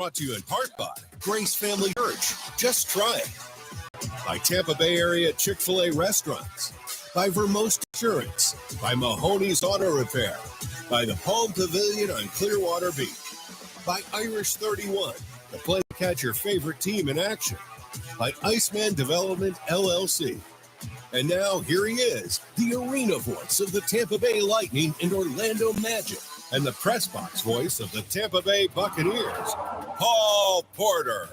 Brought to you in part by Grace Family Church. Just try it. By Tampa Bay area Chick-fil-A restaurants. By Vermost Insurance. By Mahoney's Auto Repair. By the Palm Pavilion on Clearwater Beach. By Irish 31, the place to catch your favorite team in action. By Iceman Development, LLC. And now, here he is, the arena voice of the Tampa Bay Lightning and Orlando Magic, and the press box voice of the Tampa Bay Buccaneers, Paul Porter.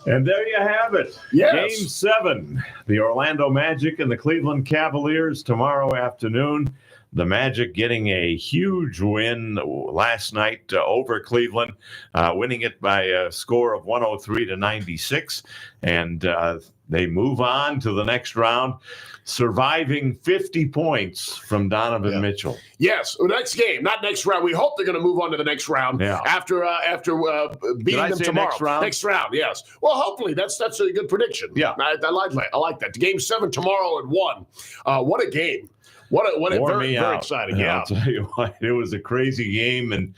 And there you have it. Yes. Game 7, the Orlando Magic and the Cleveland Cavaliers tomorrow afternoon. The Magic getting a huge win last night over Cleveland, winning it by a score of 103-96. And they move on to the next round, surviving 50 points from Donovan Mitchell. Yes, next game, not next round. We hope they're going to move on to the next round after beating them tomorrow. Next round, yes. Well, hopefully that's a good prediction. Yeah, I like that. Game 7 tomorrow at 1. What a game! What a very exciting. Yeah, I'll tell you what, it was a crazy game, and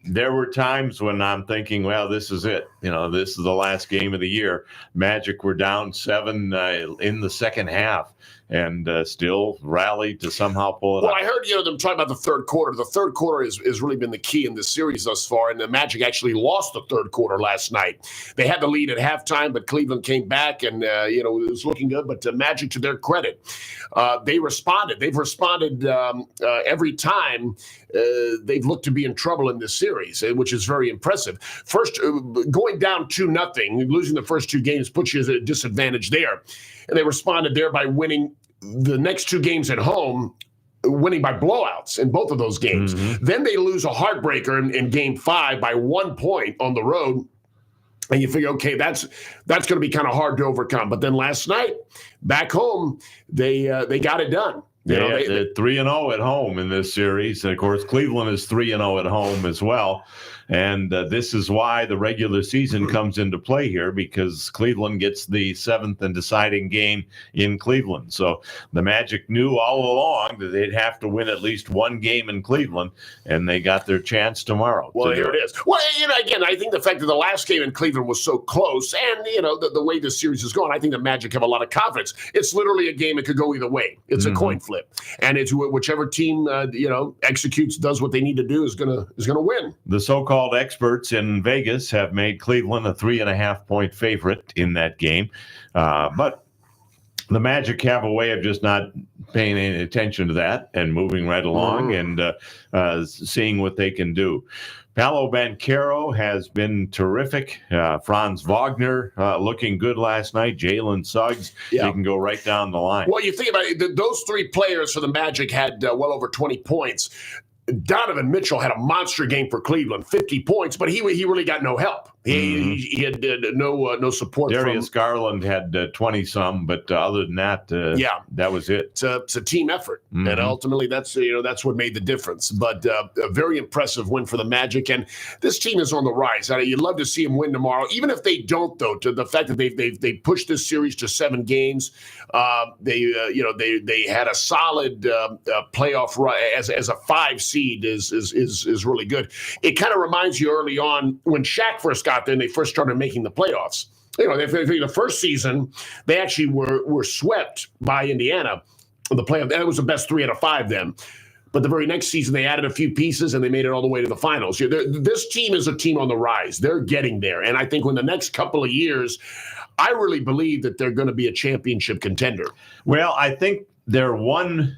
there were times when I'm thinking, well, this is it. This is the last game of the year. Magic were down 7 in the second half, and still rallied to somehow pull it Well, out. I heard them talking about the third quarter. The third quarter has really been the key in this series thus far, and the Magic actually lost the third quarter last night. They had the lead at halftime, but Cleveland came back, and it was looking good. But Magic, to their credit, they responded. They've responded every time they've looked to be in trouble in this series, which is very impressive. First, going down 2-0, losing the first 2 games puts you at a disadvantage there. And they responded there by winning the next 2 games at home, winning by blowouts in both of those games. Mm-hmm. Then they lose a heartbreaker in game 5 by 1 point on the road. And you figure, okay, that's going to be kind of hard to overcome. But then last night, back home, they got it done. They're 3-0 at home in this series. And, of course, Cleveland is 3-0 at home as well. And this is why the regular season comes into play here, because Cleveland gets the 7th and deciding game in Cleveland. So the Magic knew all along that they'd have to win at least 1 game in Cleveland, and they got their chance tomorrow. Well, here it is. Well, again, I think the fact that the last game in Cleveland was so close, and, the way this series is going, I think the Magic have a lot of confidence. It's literally a game that could go either way. It's a coin flip. And it's whichever team, executes, does what they need to do is gonna win. The so-called experts in Vegas have made Cleveland a 3.5-point favorite in that game. But the Magic have a way of just not paying any attention to that and moving right along and seeing what they can do. Paolo Banchero has been terrific. Franz Wagner looking good last night. Jalen Suggs, you can go right down the line. Well, you think about it, those 3 players for the Magic had well over 20 points. Donovan Mitchell had a monster game for Cleveland, 50 points, but he really got no help. He had no support. Darius Garland had 20-some, but other than that, that was it. It's a team effort, and ultimately that's what made the difference. But a very impressive win for the Magic, and this team is on the rise. You'd love to see them win tomorrow, even if they don't. Though, to the fact that they pushed this series to 7 games, they had a solid playoff run as a 5 seed is really good. It kind of reminds you early on when Shaq first got there and they first started making the playoffs. The first season, they actually were swept by Indiana in the playoff. That was the best 3 out of 5 then. But the very next season, they added a few pieces and they made it all the way to the finals. This team is a team on the rise. They're getting there. And I think in the next couple of years, I really believe that they're going to be a championship contender. Well, I think they're one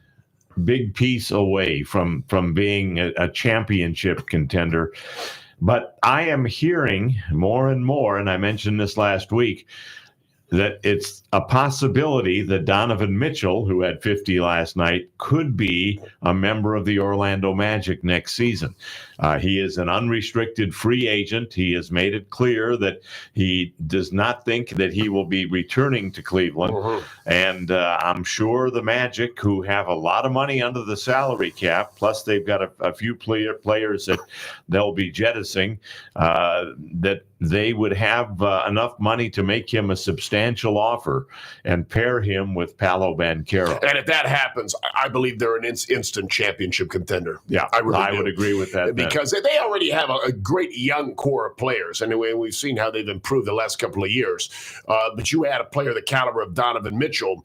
big piece away from being a championship contender. But I am hearing more and more, and I mentioned this last week, that it's a possibility that Donovan Mitchell, who had 50 last night, could be a member of the Orlando Magic next season. He is an unrestricted free agent. He has made it clear that he does not think that he will be returning to Cleveland. Mm-hmm. And I'm sure the Magic, who have a lot of money under the salary cap, plus they've got a few players that they'll be jettisoning, that they would have enough money to make him a substantial offer and pair him with Paolo Banchero. And if that happens, I believe they're an instant championship contender. Yeah, I would agree with that. Because they already have a great young core of players. And we've seen how they've improved the last couple of years. But you add a player the caliber of Donovan Mitchell,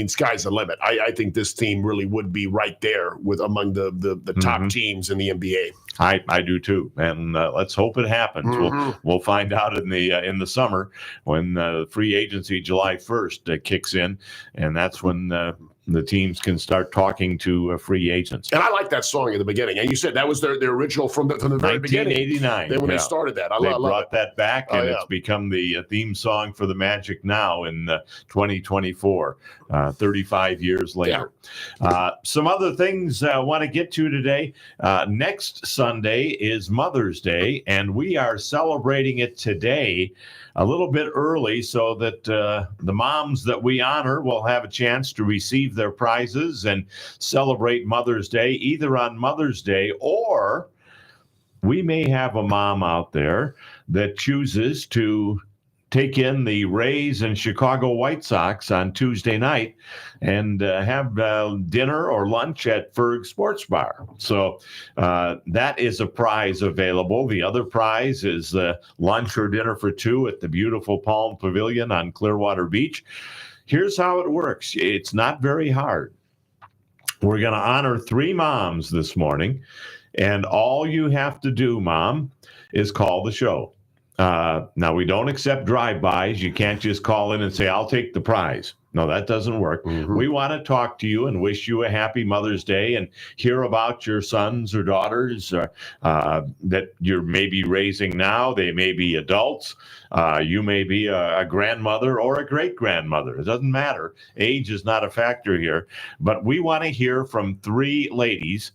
sky's the limit. I think this team really would be right there among the top teams in the NBA. I do too, and let's hope it happens. Mm-hmm. We'll find out in the summer when free agency July 1st kicks in, and that's when the teams can start talking to free agents. And I like that song in the beginning. And you said that was their original from the very beginning. 1989. When they started that. They brought that back, and it's become the theme song for the Magic now in 2024, 35 years later. Yeah. Some other things I want to get to today. Next Sunday is Mother's Day, and we are celebrating it today a little bit early so that the moms that we honor will have a chance to receive their prizes and celebrate Mother's Day either on Mother's Day, or we may have a mom out there that chooses to take in the Rays and Chicago White Sox on Tuesday night and have dinner or lunch at Ferg Sports Bar. So that is a prize available. The other prize is lunch or dinner for two at the beautiful Palm Pavilion on Clearwater Beach. Here's how it works. It's not very hard. We're going to honor 3 moms this morning, and all you have to do, Mom, is call the show. Now, we don't accept drive-bys. You can't just call in and say, I'll take the prize. No, that doesn't work. Mm-hmm. We want to talk to you and wish you a happy Mother's Day and hear about your sons or daughters that you're maybe raising now. They may be adults. You may be a grandmother or a great-grandmother. It doesn't matter. Age is not a factor here. But we want to hear from 3 ladies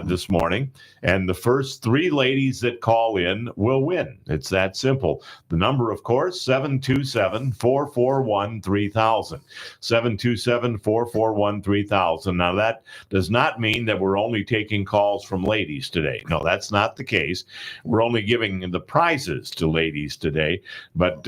this morning, and the first 3 ladies that call in will win. It's that simple. The number, of course, 727-441-3000. 727-441-3000. Now, that does not mean that we're only taking calls from ladies today. No, that's not the case. We're only giving the prizes to ladies today, but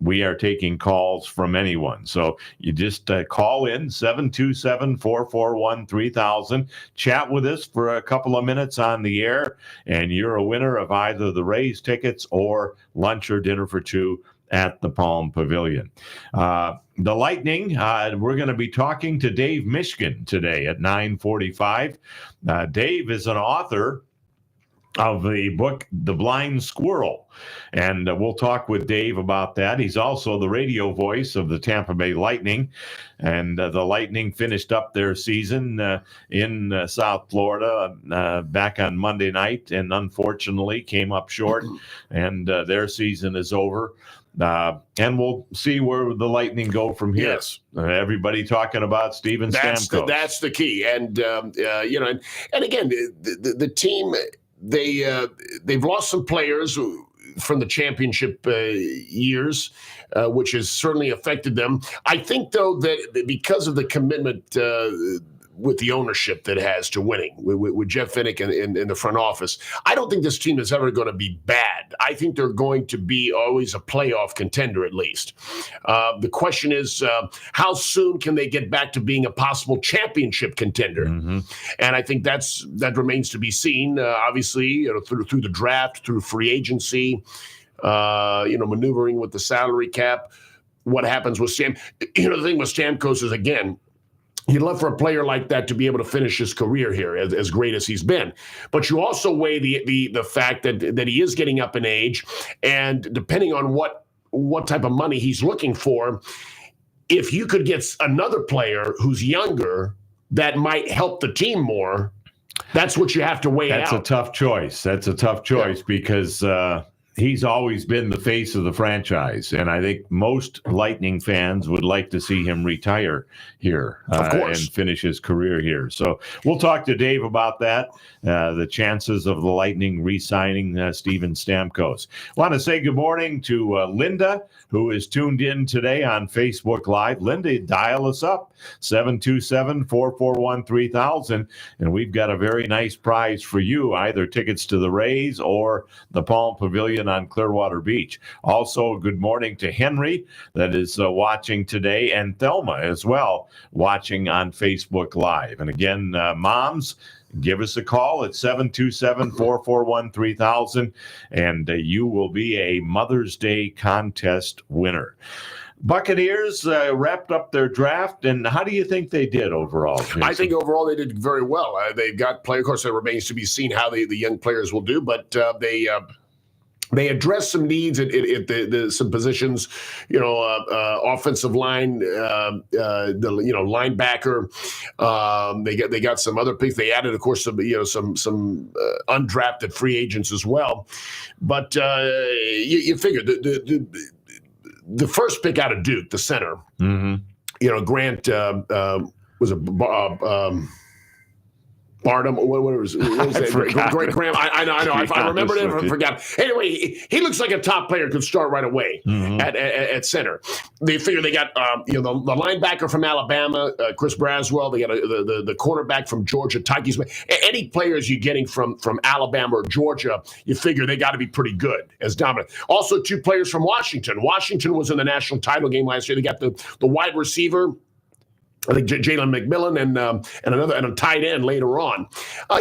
we are taking calls from anyone. So you just call in 727-441-3000, chat with us for a couple of minutes on the air, and you're a winner of either the Rays tickets or lunch or dinner for 2 at the Palm Pavilion. The Lightning, we're going to be talking to Dave Mishkin today at 9:45. Dave is an author of the book, The Blind Squirrel. And we'll talk with Dave about that. He's also the radio voice of the Tampa Bay Lightning. And the Lightning finished up their season in South Florida back on Monday night, and unfortunately came up short, and their season is over. And we'll see where the Lightning go from here. Yes. Everybody talking about Steven Stamkos. That's the key. And, and again, the team, they've lost some players from the championship years, which has certainly affected them. I think, though, that because of the commitment with the ownership that has to winning, with Jeff Finnick in the front office, I don't think this team is ever going to be bad. I think they're going to be always a playoff contender, at least. The question is, how soon can they get back to being a possible championship contender? Mm-hmm. And I think that remains to be seen. Obviously, through the draft, through free agency, maneuvering with the salary cap. What happens with Sam? The thing with Stamkos is, again, You'd love for a player like that to be able to finish his career here, as great as he's been. But you also weigh the fact that he is getting up in age, and depending on what type of money he's looking for, if you could get another player who's younger that might help the team more, that's what you have to weigh out. That's a tough choice because he's always been the face of the franchise, and I think most Lightning fans would like to see him retire here and finish his career here. So we'll talk to Dave about that, the chances of the Lightning re-signing Steven Stamkos. I want to say good morning to Linda, who is tuned in today on Facebook Live. Linda, dial us up, 727-441-3000, and we've got a very nice prize for you, either tickets to the Rays or the Palm Pavilion on Clearwater Beach. Also, good morning to Henry that is watching today, and Thelma as well, watching on Facebook Live. And again, moms, give us a call at 727-441-3000, and you will be a Mother's Day contest winner. Buccaneers wrapped up their draft, and how do you think they did overall, Jason? I think overall they did very well. They've got players. Of course, it remains to be seen how the young players will do, but they addressed some needs at some positions, offensive line, linebacker. They got some other picks. They added, of course, some undrafted free agents as well. But you figure the first pick out of Duke, the center, Grant was a Bardem, what was that? Great Graham. I know. I remembered it. I forgot. Anyway, he looks like a top player, could start right away at center. They figure they got the linebacker from Alabama, Chris Braswell. They got the cornerback from Georgia, Tyke Smith. Any players you're getting from Alabama or Georgia, you figure they got to be pretty good as dominant. Also, 2 players from Washington. Washington was in the national title game last year. They got the wide receiver, I think Jalen McMillan and a tight end later on.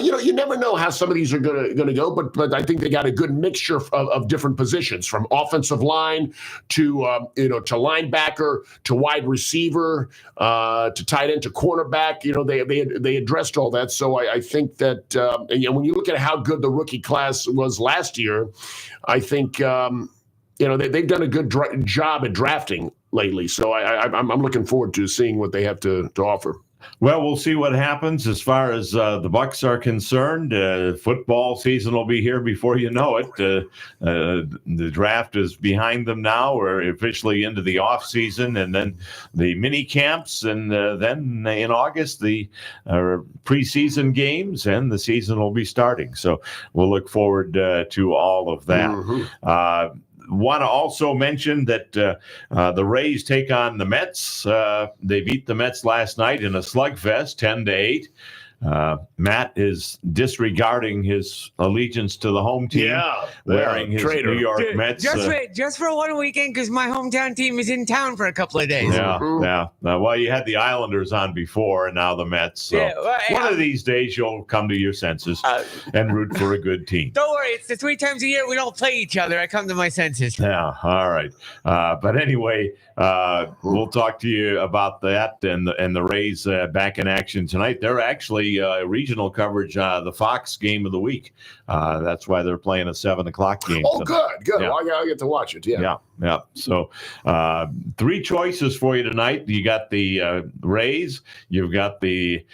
You never know how some of these are going to go, but I think they got a good mixture of different positions, from offensive line to linebacker to wide receiver to tight end to cornerback. They addressed all that. So I think that when you look at how good the rookie class was last year, I think they've done a good job at drafting lately. So I'm looking forward to seeing what they have to offer. Well, we'll see what happens as far as the Bucs are concerned. Football season will be here before you know it. The draft is behind them now. We're officially into the off season, and then the mini camps, and then in August the preseason games, and the season will be starting. So we'll look forward to all of that. Mm-hmm. Want to also mention that the Rays take on the Mets. They beat the Mets last night in a slugfest, 10-8. Matt is disregarding his allegiance to the home team, wearing his New York Mets. Just for one weekend, because my hometown team is in town for a couple of days. Yeah. Well, you had the Islanders on before, and now the Mets. So one of these days, you'll come to your senses and root for a good team. Don't worry, it's the 3 times a year we don't play each other. I come to my senses. Yeah, all right. But anyway, we'll talk to you about that and the Rays back in action tonight. They're actually regional coverage, the Fox game of the week. That's why they're playing a 7:00 game. Oh, tonight. Good. Yeah. Well, I get to watch it. Yeah. So 3 choices for you tonight. You got the Rays. You've got the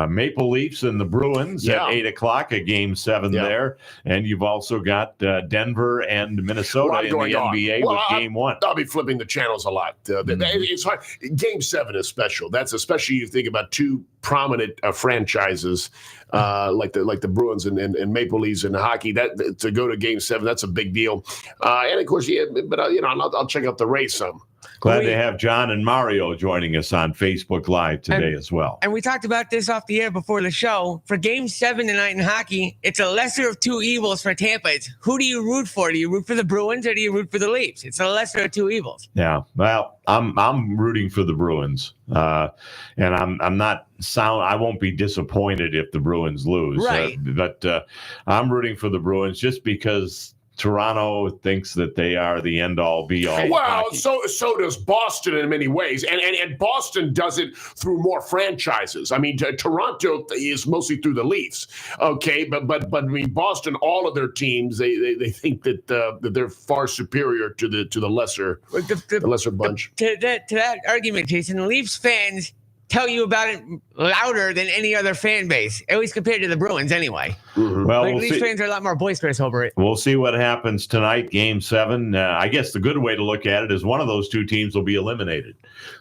Maple Leafs and the Bruins at 8:00, a game 7 there. And you've also got Denver and Minnesota in the NBA with game 1. I'll be flipping the channels a lot. It's hard. Game 7 is special. That's especially you think about 2 prominent franchises like the Bruins and Maple Leafs in hockey. That to go to game 7, that's a big deal. And of course, I'll check out the Rays some. Glad to have John and Mario joining us on Facebook Live today as well. And we talked about this off the air before the show. For Game 7 tonight in hockey, it's a lesser of 2 evils for Tampa. It's who do you root for? Do you root for the Bruins or do you root for the Leafs? It's a lesser of 2 evils. Yeah, well, I'm rooting for the Bruins, and I'm not sound. I won't be disappointed if the Bruins lose. Right. But I'm rooting for the Bruins just because Toronto thinks that they are the end-all, be-all. Well, so does Boston in many ways, and Boston does it through more franchises. I mean, Toronto is mostly through the Leafs, okay, but I mean, Boston, all of their teams, they think that they're far superior to the lesser bunch. To that argument, Jason, the Leafs fans tell you about it louder than any other fan base, at least compared to the Bruins anyway. Mm-hmm. Well, Leafs fans are a lot more boisterous over it. We'll see what happens tonight, Game 7. I guess the good way to look at it is one of those two teams will be eliminated.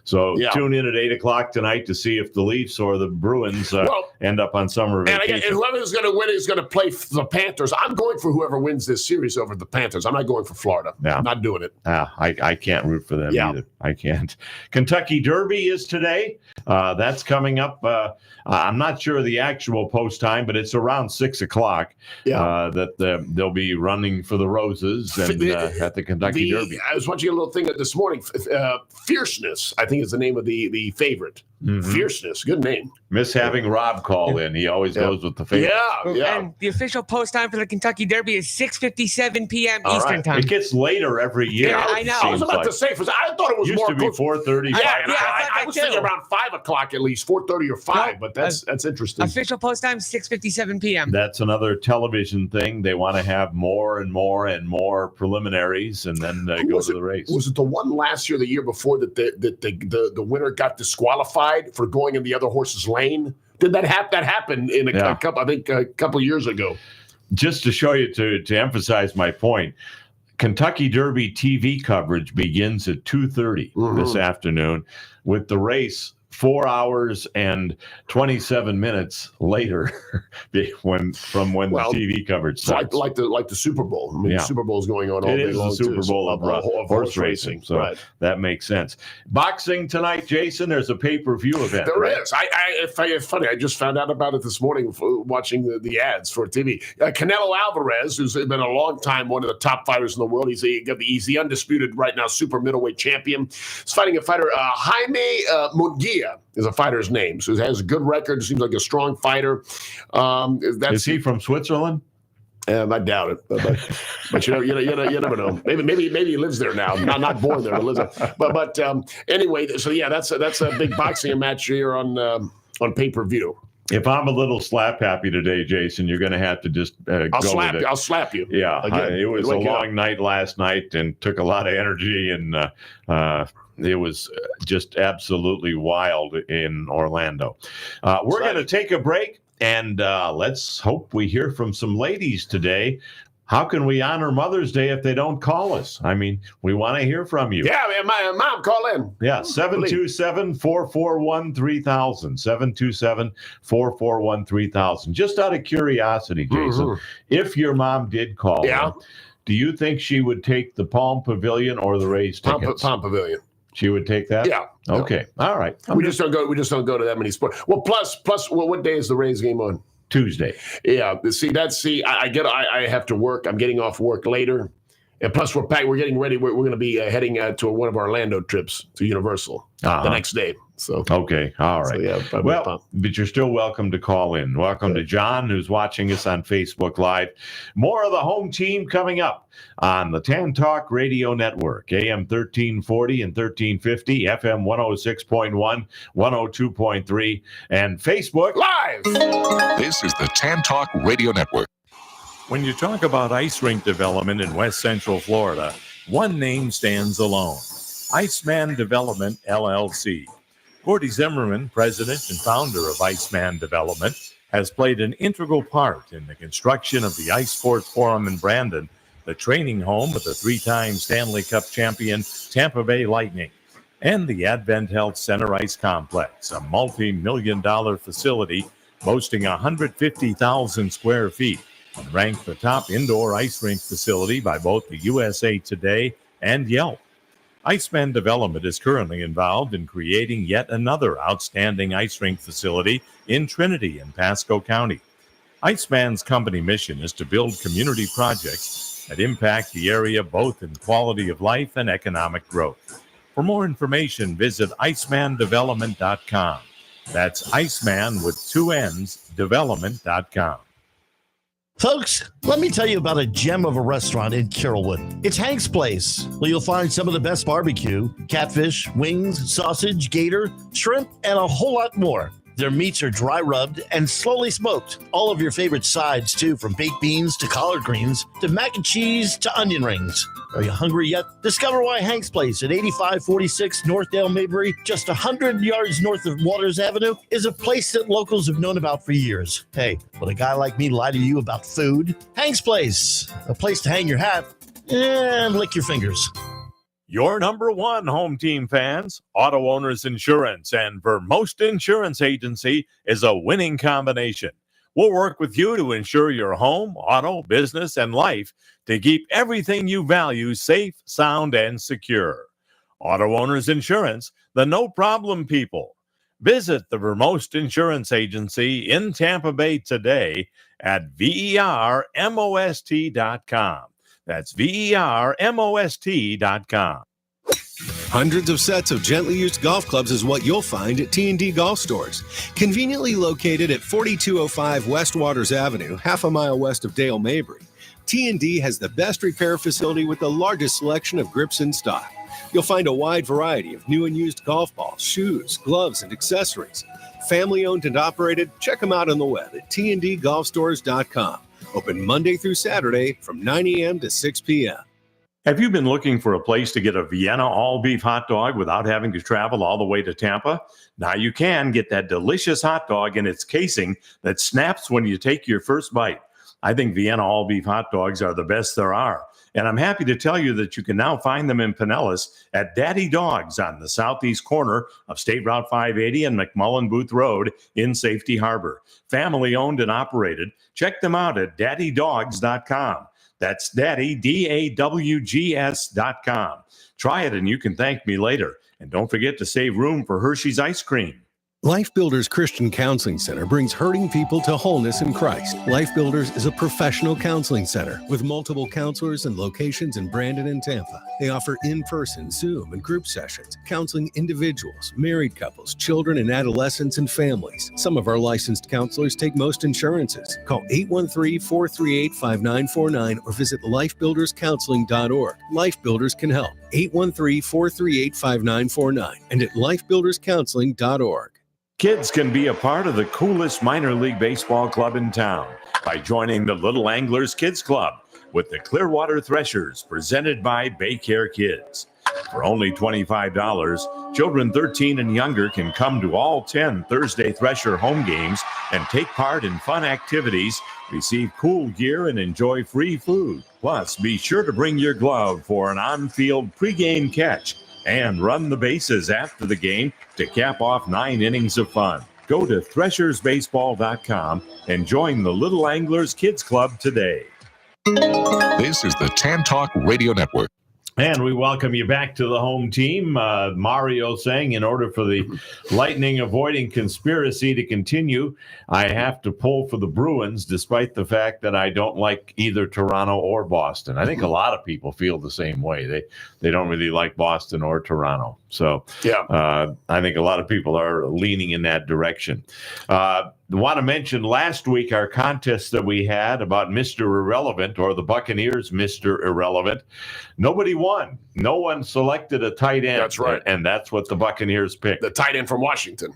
So tune in at 8 o'clock tonight to see if the Leafs or the Bruins end up on summer vacation. And whoever's going to win is going to play the Panthers. I'm going for whoever wins this series over the Panthers. I'm not going for Florida. Yeah. I'm not doing it. I can't root for them either. I can't. Kentucky Derby is today. That's coming up. I'm not sure the actual post time, but it's around 6 o'clock that they'll be running for the Roses and at the Kentucky Derby. I was watching a little thing this morning. Fierceness, I think, is the name of the favorite. Mm-hmm. Fierceness, good name. Miss having Rob call in. He always goes with the favorite. Yeah. And the official post time for the Kentucky Derby is 6:57 p.m. Eastern time. It gets later every year. Yeah, I know. I was about to say, I thought it was used more to be 4:30. I was thinking around 5 o'clock at least, 4:30 or 5. But that's interesting. Official post time 6:57 p.m. That's another television thing. They want to have more and more and more preliminaries, and then go to the race. Was it the one last year, the year before, that the winner got disqualified for going in the other horse's lane? Did that happen? That happened in a couple of years ago. Just to show you, to emphasize my point, Kentucky Derby TV coverage begins at 2:30 this afternoon, with the race 4 hours and 27 minutes later when the TV coverage starts. Like the Super Bowl. I mean, the Super Bowl is going on all day long. It is the Super Bowl of horse racing. So that makes sense. Boxing tonight, Jason, there's a pay-per-view event. There is. It's funny. I just found out about it this morning watching the ads for TV. Canelo Alvarez, who's been a long time one of the top fighters in the world. He's the undisputed right now super middleweight champion. He's fighting a fighter, Jaime Munguia is a fighter's name. So he has a good record. Seems like a strong fighter. Is he from Switzerland? I doubt it, but you never know. Maybe he lives there now. Not born there, but lives there. But anyway, so that's a big boxing match here on pay-per-view. If I'm a little slap happy today, Jason, you're going to have to just I'll slap you. Yeah, it was a long night last night and took a lot of energy, and it was just absolutely wild in Orlando. We're going to take a break, and let's hope we hear from some ladies today. How can we honor Mother's Day if they don't call us? I mean, we want to hear from you. Yeah, man, my mom, call in. Yeah, 727-441-3000. 727-441-3000. Just out of curiosity, Jason, if your mom did call in, do you think she would take the Palm Pavilion or the Rays tickets? Palm Pavilion. She would take that? Yeah. Okay. All right. We just don't go to that many sports. Well, plus, what day is the Rays game on? Tuesday. Yeah. I have to work. I'm getting off work later. And plus, we're getting ready. We're going to be heading to one of our Orlando trips to Universal the next day. So okay, all right. So, but you're still welcome to call in. Welcome to John, who's watching us on Facebook Live. More of the home team coming up on the Tan Talk Radio Network, AM 1340 and 1350, FM 106.1, 102.3, and Facebook Live. This is the Tan Talk Radio Network. When you talk about ice rink development in West Central Florida, one name stands alone: Iceman Development, LLC. Gordy Zimmerman, president and founder of Iceman Development, has played an integral part in the construction of the Ice Sports Forum in Brandon, the training home of the three-time Stanley Cup champion Tampa Bay Lightning, and the Advent Health Center Ice Complex, a multi-million-dollar facility boasting 150,000 square feet, and ranked the top indoor ice rink facility by both the USA Today and Yelp. Iceman Development is currently involved in creating yet another outstanding ice rink facility in Trinity and Pasco County. Iceman's company mission is to build community projects that impact the area both in quality of life and economic growth. For more information, visit icemandevelopment.com. That's Iceman with two N's, development.com. Folks, let me tell you about a gem of a restaurant in Carrollwood. It's Hank's Place, where you'll find some of the best barbecue, catfish, wings, sausage, gator, shrimp, and a whole lot more. Their meats are dry rubbed and slowly smoked. All of your favorite sides, too, from baked beans to collard greens to mac and cheese to onion rings. Are you hungry yet? Discover why Hank's Place at 8546 Northdale Maybury, just 100 yards north of Waters Avenue, is a place that locals have known about for years. Hey, would a guy like me lie to you about food? Hank's Place, a place to hang your hat and lick your fingers. Your number one home team fans, Auto Owners Insurance and Vermost Insurance Agency is a winning combination. We'll work with you to ensure your home, auto, business, and life to keep everything you value safe, sound, and secure. Auto Owners Insurance, the no-problem people. Visit the Vermost Insurance Agency in Tampa Bay today at vermost.com. That's vermost.com. Hundreds of sets of gently used golf clubs is what you'll find at T&D Golf Stores. Conveniently located at 4205 West Waters Avenue, half a mile west of Dale Mabry, T&D has the best repair facility with the largest selection of grips in stock. You'll find a wide variety of new and used golf balls, shoes, gloves, and accessories. Family owned and operated, check them out on the web at tndgolfstores.com. Open Monday through Saturday from 9 a.m. to 6 p.m. Have you been looking for a place to get a Vienna all-beef hot dog without having to travel all the way to Tampa? Now you can get that delicious hot dog in its casing that snaps when you take your first bite. I think Vienna all-beef hot dogs are the best there are. And I'm happy to tell you that you can now find them in Pinellas at Daddy Dogs on the southeast corner of State Route 580 and McMullen Booth Road in Safety Harbor. Family owned and operated. Check them out at daddydogs.com. That's daddy, DAWGS.com. Try it and you can thank me later. And don't forget to save room for Hershey's ice cream. Life Builders Christian Counseling Center brings hurting people to wholeness in Christ. Life Builders is a professional counseling center with multiple counselors and locations in Brandon and Tampa. They offer in-person, Zoom, and group sessions, counseling individuals, married couples, children and adolescents, and families. Some of our licensed counselors take most insurances. Call 813-438-5949 or visit lifebuilderscounseling.org. Life Builders can help. 813-438-5949 and at lifebuilderscounseling.org. Kids can be a part of the coolest minor league baseball club in town by joining the Little Anglers Kids Club with the Clearwater Threshers, presented by Baycare Kids. For only $25, children 13 and younger can come to all 10 Thursday Thresher home games and take part in fun activities, receive cool gear, and enjoy free food. Plus, be sure to bring your glove for an on-field pregame catch and run the bases after the game to cap off 9 innings of fun. Go to threshersbaseball.com and join the Little Anglers Kids Club today. This is the Tan Talk Radio Network. And we welcome you back to the home team. Mario saying, in order for the Lightning avoiding conspiracy to continue, I have to pull for the Bruins, despite the fact that I don't like either Toronto or Boston. I think a lot of people feel the same way. They don't really like Boston or Toronto. So I think a lot of people are leaning in that direction. Want to mention last week our contest that we had about Mr. Irrelevant, or the Buccaneers Mr. Irrelevant. Nobody won. No one selected a tight end. That's right. And that's what the Buccaneers picked. The tight end from Washington.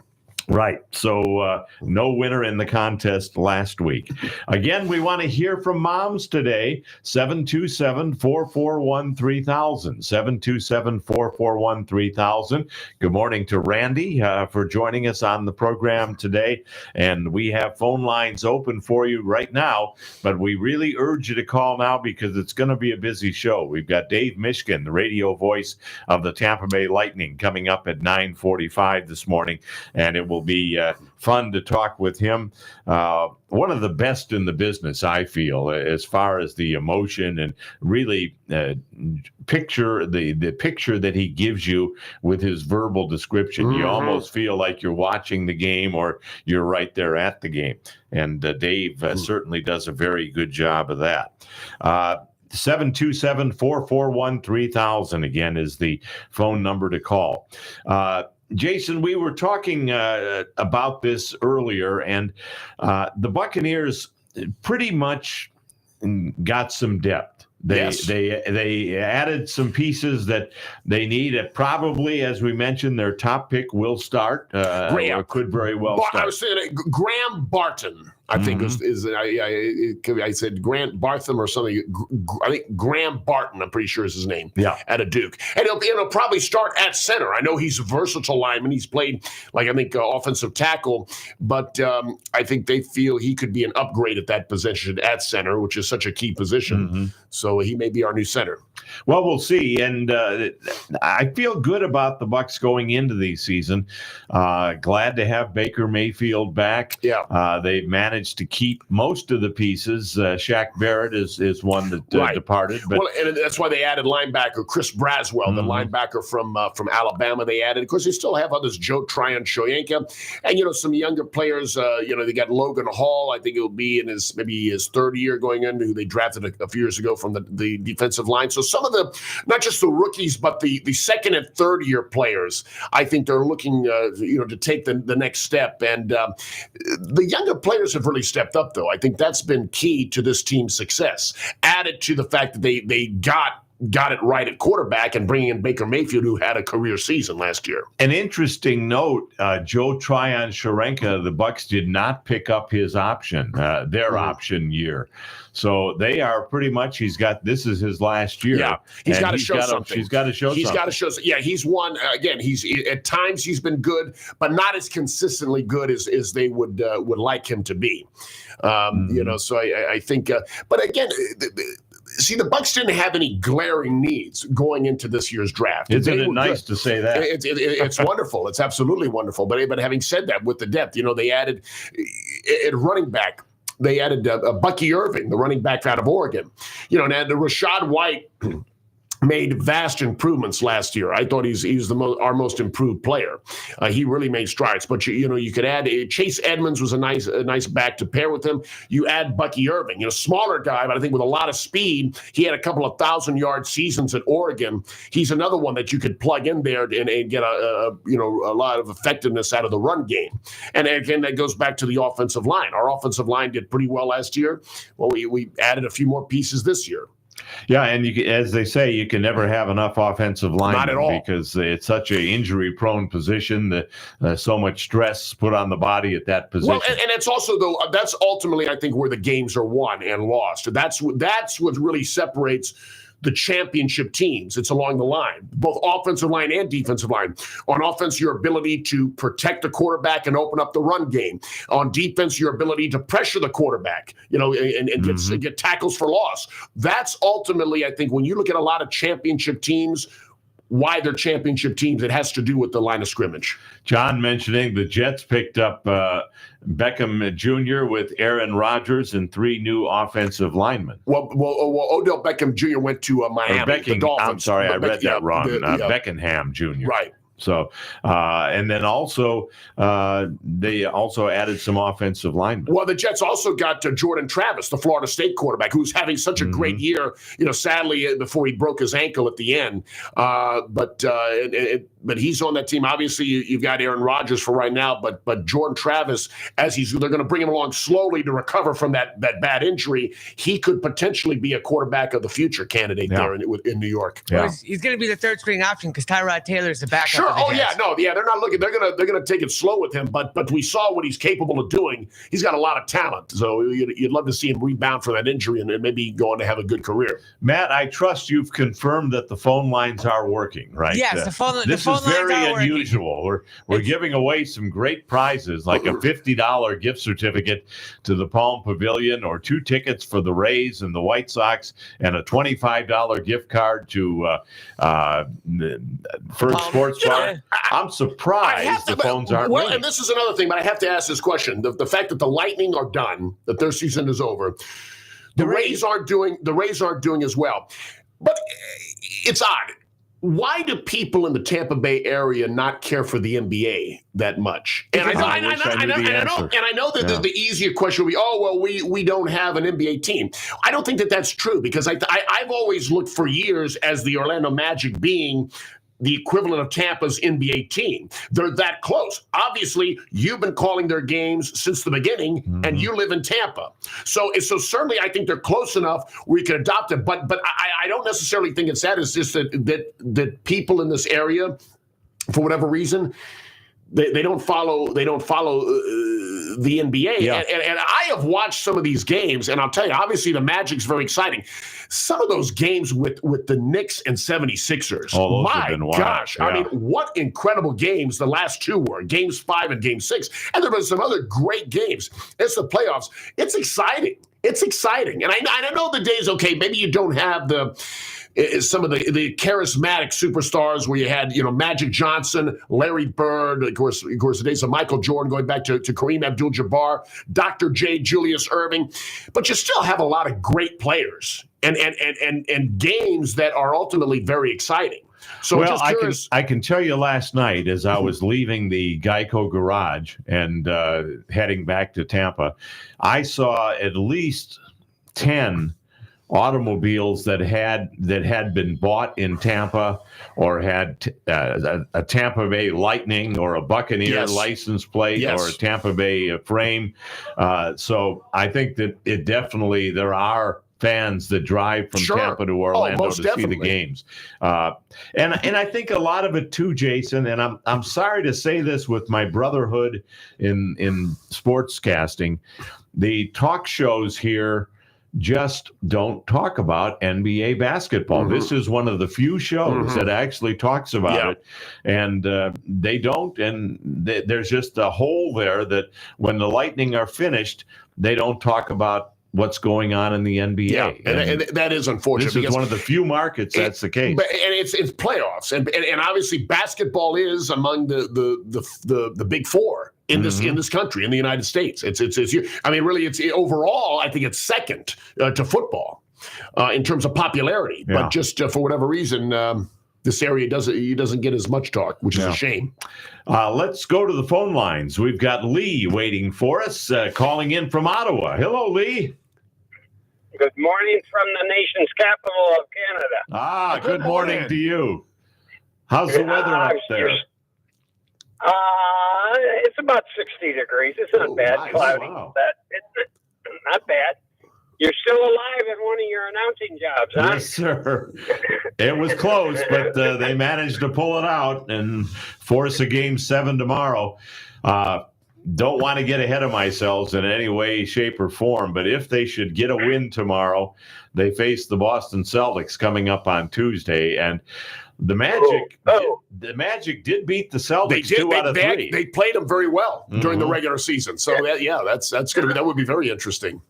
Right. So no winner in the contest last week. Again, we want to hear from moms today. 727-441-3000. 727-441-3000. Good morning to Randy for joining us on the program today. And we have phone lines open for you right now, but we really urge you to call now because it's going to be a busy show. We've got Dave Mishkin, the radio voice of the Tampa Bay Lightning, coming up at 9:45 this morning, and it will be fun to talk with him. One of the best in the business, I feel, as far as the emotion and really picture the picture that he gives you with his verbal description. Mm-hmm. You almost feel like you're watching the game or you're right there at the game. And Dave certainly does a very good job of that. 727-441-3000 again is the phone number to call. Jason, we were talking about this earlier, and the Buccaneers pretty much got some depth. They added some pieces that they need. Probably, as we mentioned, their top pick will start, or could very well start. I was saying Graham Barton, I think I said Grant Bartham or something. I think Graham Barton, I'm pretty sure is his name. Yeah, at a Duke, and he'll probably start at center. I know he's a versatile lineman. He's played offensive tackle, but I think they feel he could be an upgrade at that position at center, which is such a key position. So he may be our new center. Well, we'll see. And I feel good about the Bucs going into the season. Glad to have Baker Mayfield back. Yeah, they've managed to keep most of the pieces. Shaq Barrett is one that departed. But and that's why they added linebacker Chris Braswell, the linebacker from Alabama. They added. Of course, they still have others, Joe Tryon-Shoyinka, and some younger players. They got Logan Hall. I think it will be in his third year going into, who they drafted a few years ago from the defensive line. So some of the, not just the rookies, but the second and third year players, I think they're looking to take the next step. And the younger players have really stepped up, though. I think that's been key to this team's success. Added to the fact that they got it right at quarterback and bringing in Baker Mayfield, who had a career season last year. An interesting note, Joe Tryon-Shoyinka, the Bucs did not pick up his option, their option year. So they are pretty much, this is his last year. Yeah, he's got to show something. He's got to show something. He's got to show. Yeah, he's won. Again, at times he's been good, but not as consistently good as they would like him to be. So I think, but again, the Bucs didn't have any glaring needs going into this year's draft. Isn't it nice to say that? It's wonderful. It's absolutely wonderful. But having said that, with the depth, they added at running back. They added Bucky Irving, the running back out of Oregon. And the Rashad White made vast improvements last year. I thought he's our most improved player. He really made strides. But you could add Chase Edmonds was a nice back to pair with him. You add Bucky Irving, smaller guy, but I think with a lot of speed. He had a couple of 1,000-yard seasons at Oregon. He's another one that you could plug in there and get a lot of effectiveness out of the run game. And again, that goes back to the offensive line. Our offensive line did pretty well last year. Well, we added a few more pieces this year. Yeah, and as they say, you can never have enough offensive linemen. Not at all. Because it's such an injury-prone position that so much stress put on the body at that position. Well, and it's also, though, that's ultimately, I think, where the games are won and lost. That's what really separates the championship teams. It's along the line, both offensive line and defensive line. On offense, your ability to protect the quarterback and open up the run game. On defense, your ability to pressure the quarterback, and get tackles for loss. That's ultimately, I think, when you look at a lot of championship teams, why they're championship teams, it has to do with the line of scrimmage. John mentioning the Jets picked up Beckham Jr. with Aaron Rodgers and 3 new offensive linemen. Well, Odell Beckham Jr. went to Miami. The Dolphins. I'm sorry, I read that wrong. Beckenham Jr. Right. So, and then also, they also added some offensive linemen. Well, the Jets also got Jordan Travis, the Florida State quarterback, who's having such a great year, sadly, before he broke his ankle at the end. But he's on that team. Obviously, you've got Aaron Rodgers for right now, but Jordan Travis, they're going to bring him along slowly to recover from that bad injury. He could potentially be a quarterback of the future candidate there in New York. Yeah. Well, he's going to be the third string option because Tyrod Taylor's the backup. Sure. They're not looking. They're gonna take it slow with him. But we saw what he's capable of doing. He's got a lot of talent. So you'd love to see him rebound from that injury and maybe go on to have a good career. Matt, I trust you've confirmed that the phone lines are working, right? Yes, the phone lines is very unusual. We're giving away some great prizes, like a $50 gift certificate to the Palm Pavilion, or 2 tickets for the Rays and the White Sox, and a $25 gift card to First Sports Bar. I'm surprised the phones aren't ringing. And this is another thing, but I have to ask this question: the fact that the Lightning are done, that their season is over, the Rays aren't doing as well. But it's odd. Why do people in the Tampa Bay area not care for the NBA that much? And I know that the easier question would be, we don't have an NBA team. I don't think that that's true, because I've always looked for years as the Orlando Magic being the equivalent of Tampa's NBA team. They're that close. Obviously, you've been calling their games since the beginning, and you live in Tampa. So certainly I think they're close enough where you can adopt it. But I don't necessarily think it's that. It's just that people in this area, for whatever reason, they don't follow the NBA. Yeah. And I have watched some of these games, and I'll tell you, obviously the Magic's very exciting. Some of those games with the Knicks and 76ers, those my have been wild. gosh. Yeah. I mean, what incredible games the last two were, games 5 and game 6. And there were some other great games. It's the playoffs. It's exciting. It's exciting. And I know the days, okay, maybe you don't have some of the charismatic superstars where you had, Magic Johnson, Larry Bird, of course, the days of Michael Jordan, going back to Kareem Abdul-Jabbar, Dr. J, Julius Erving, but you still have a lot of great players and games that are ultimately very exciting. So well, just curious. I can tell you last night as I was leaving the Geico garage and heading back to Tampa, I saw at least 10 automobiles that had been bought in Tampa or had a Tampa Bay Lightning or a Buccaneer license plate or a Tampa Bay frame. So I think that there are fans that drive from Tampa to Orlando to see the games. And I think a lot of it too, Jason, and I'm sorry to say this with my brotherhood in sportscasting, the talk shows here just don't talk about NBA basketball. This is one of the few shows that actually talks about it, and they don't. And there's just a hole there that when the Lightning are finished, they don't talk about what's going on in the NBA. Yeah, and that is unfortunate. This is one of the few markets that's the case. But it's playoffs, and obviously basketball is among the big four in this country, in the United States. It's overall, I think it's second to football in terms of popularity. Yeah. But just for whatever reason, this area doesn't get as much talk, which is a shame. Let's go to the phone lines. We've got Lee waiting for us, calling in from Ottawa. Hello, Lee. Good morning from the nation's capital of Canada. Good morning to you. How's the weather up there? It's about 60 degrees. It's not bad. Nice. Cloudy. Wow. It's not bad. You're still alive at one of your announcing jobs, huh? Yes, sir. It was close, but they managed to pull it out and force a Game 7 tomorrow. Don't want to get ahead of myself in any way, shape, or form, but if they should get a win tomorrow, they face the Boston Celtics coming up on Tuesday, and the Magic did beat the Celtics 2 out of 3. They played them very well during the regular season, so that would be very interesting.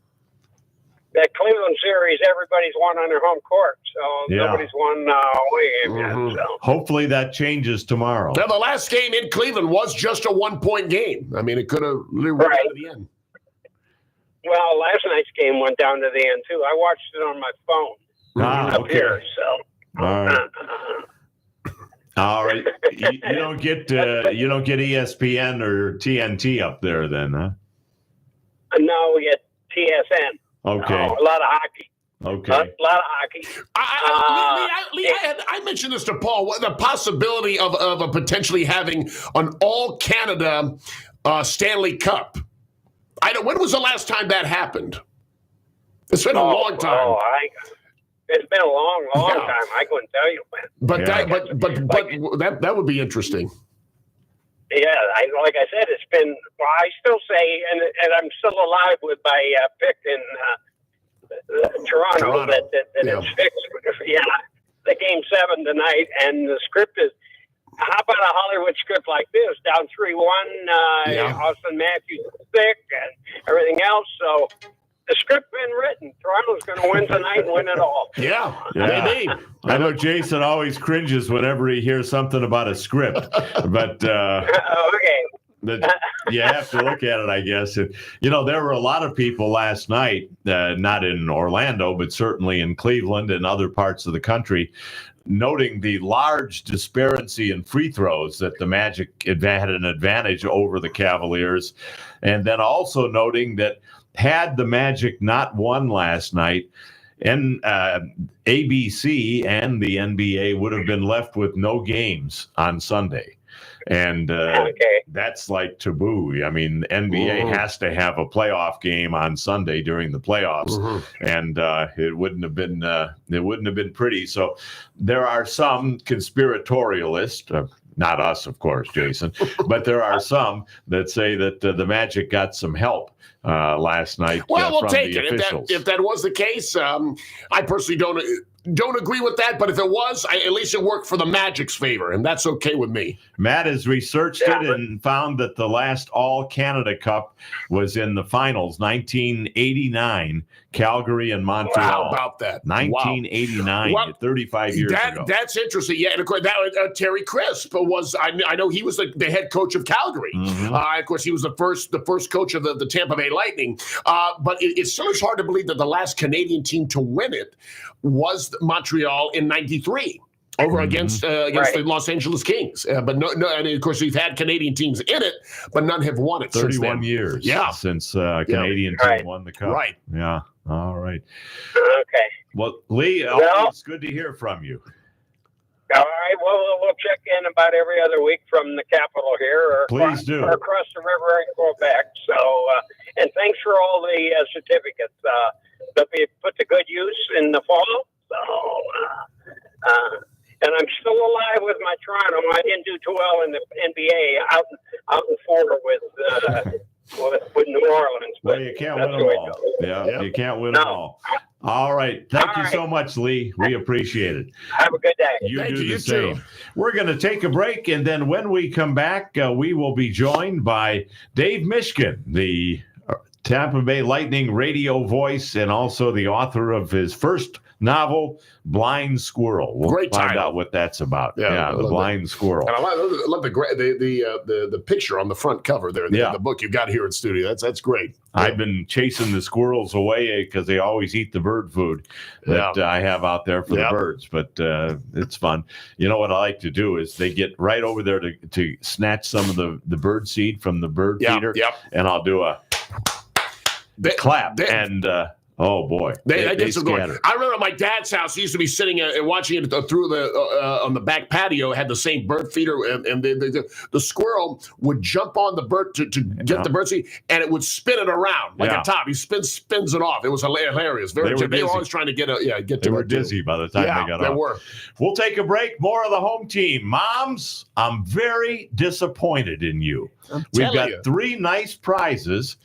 That Cleveland series, everybody's won on their home court, so nobody's won away yet. So. Hopefully that changes tomorrow. Now, the last game in Cleveland was just a 1-point game. I mean, it could have really went to the end. Well, last night's game went down to the end, too. I watched it on my phone up here, so. All right. All right. You don't get ESPN or TNT up there then, huh? No, we get TSN. Okay. A lot of hockey. Okay. A lot of hockey. I mentioned this to Paul. The possibility of potentially having an all-Canada Stanley Cup. When was the last time that happened? It's been a long time. It's been a long time. I couldn't tell you when. But that would be interesting. Yeah, like I said, it's been. Well, I still say, and I'm still alive with my pick in Toronto that it's fixed. Yeah, the Game 7 tonight, and the script is. How about a Hollywood script like this? Down 3-1. Austin Matthews is sick, and everything else. So the script been written. Toronto's going to win tonight and win it all. Yeah. Maybe. I know Jason always cringes whenever he hears something about a script, but okay. You have to look at it, I guess. There were a lot of people last night, not in Orlando, but certainly in Cleveland and other parts of the country, noting the large disparity in free throws that the Magic had an advantage over the Cavaliers, and then also noting that had the Magic not won last night, ABC and the NBA would have been left with no games on Sunday. And that's like taboo. I mean, NBA has to have a playoff game on Sunday during the playoffs, and it wouldn't have been pretty. So there are some conspiratorialists, not us, of course, Jason, but there are some that say that the Magic got some help last night. Well, we'll from take the it. officials. If that was the case, I personally don't agree with that, but if it was, at least it worked for the Magic's favor, and that's okay with me. Matt has researched it and found that the last All-Canada Cup was in the finals, 1989, Calgary and Montreal. How about that? 1989, wow. 35 years ago. That's interesting. Yeah, and of course, Terry Crisp was, I know he was the head coach of Calgary. Of course, he was the first coach of the Tampa Bay Lightning. But it still is hard to believe that the last Canadian team to win it was Montreal in '93 over against the Los Angeles Kings. But no, and of course we've had Canadian teams in it, but none have won it. 31 years, since Canadian team won the cup. Right. Yeah. All right. Okay. Well, Lee, it's good to hear from you. All right. Well, we'll check in about every other week from the capital here, or across the river in Quebec. So, and thanks for all the certificates. They'll be put to good use in the fall. So, and I'm still alive with my Toronto. I didn't do too well in the NBA out in Florida with New Orleans. Well, you can't win them all. Yeah, you can't win them all. All right. Thank you so much, Lee. We appreciate it. Have a good day. You do the same. We're going to take a break, and then when we come back, we will be joined by Dave Mishkin, the Tampa Bay Lightning radio voice and also the author of his first novel, Blind Squirrel. We'll find out what that's about. Yeah, the Blind Squirrel. And I love the picture on the front cover there. The book you got here in studio. That's great. I've been chasing the squirrels away because they always eat the bird food that I have out there for the birds. But it's fun. You know what I like to do is they get right over there to snatch some of the bird seed from the bird feeder. And I'll do a clap. Oh boy, they get some going. I remember at my dad's house, he used to be sitting and watching it through on the back patio. Had the same bird feeder, and the squirrel would jump on the bird to get the bird seed, and it would spin it around like a top. He spins it off. It was hilarious. They were always trying to get to. They were dizzy by the time they got off. They were. We'll take a break. More of the home team. Moms, I'm very disappointed in you. We've got 3 nice prizes.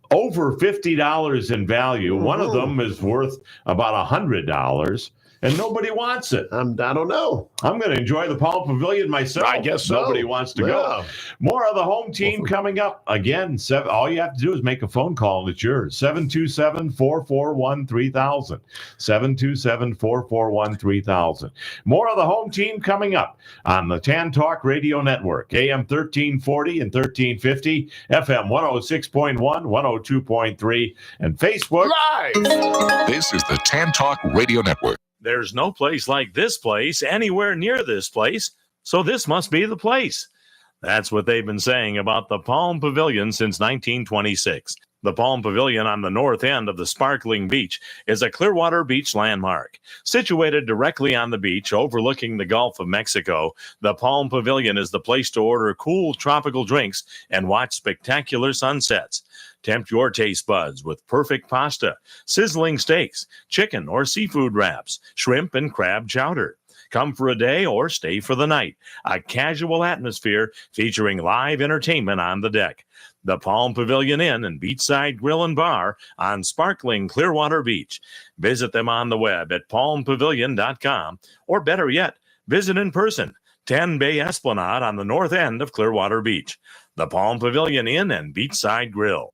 Over $50 in value. One of them is worth about $100, and nobody wants it. I don't know. I'm going to enjoy the Palm Pavilion myself. I guess so. Nobody wants to go. More of the home team coming up. Again, all you have to do is make a phone call, and it's yours. 727-441-3000. 727-441-3000. More of the home team coming up on the Tan Talk Radio Network. AM 1340 and 1350. FM 106.1, 102.3, and Facebook Live. This is the Tan Talk Radio Network. There's no place like this place anywhere near this place, so this must be the place. That's what they've been saying about the Palm Pavilion since 1926. The Palm Pavilion on the north end of the sparkling beach is a Clearwater beach landmark. Situated directly on the beach overlooking the Gulf of Mexico, the Palm Pavilion is the place to order cool tropical drinks and watch spectacular sunsets. Tempt your taste buds with perfect pasta, sizzling steaks, chicken or seafood wraps, shrimp and crab chowder. Come for a day or stay for the night. A casual atmosphere featuring live entertainment on the deck. The Palm Pavilion Inn and Beachside Grill and Bar on sparkling Clearwater Beach. Visit them on the web at palmpavilion.com, or better yet, visit in person. 10 Bay Esplanade on the north end of Clearwater Beach. The Palm Pavilion Inn and Beachside Grill.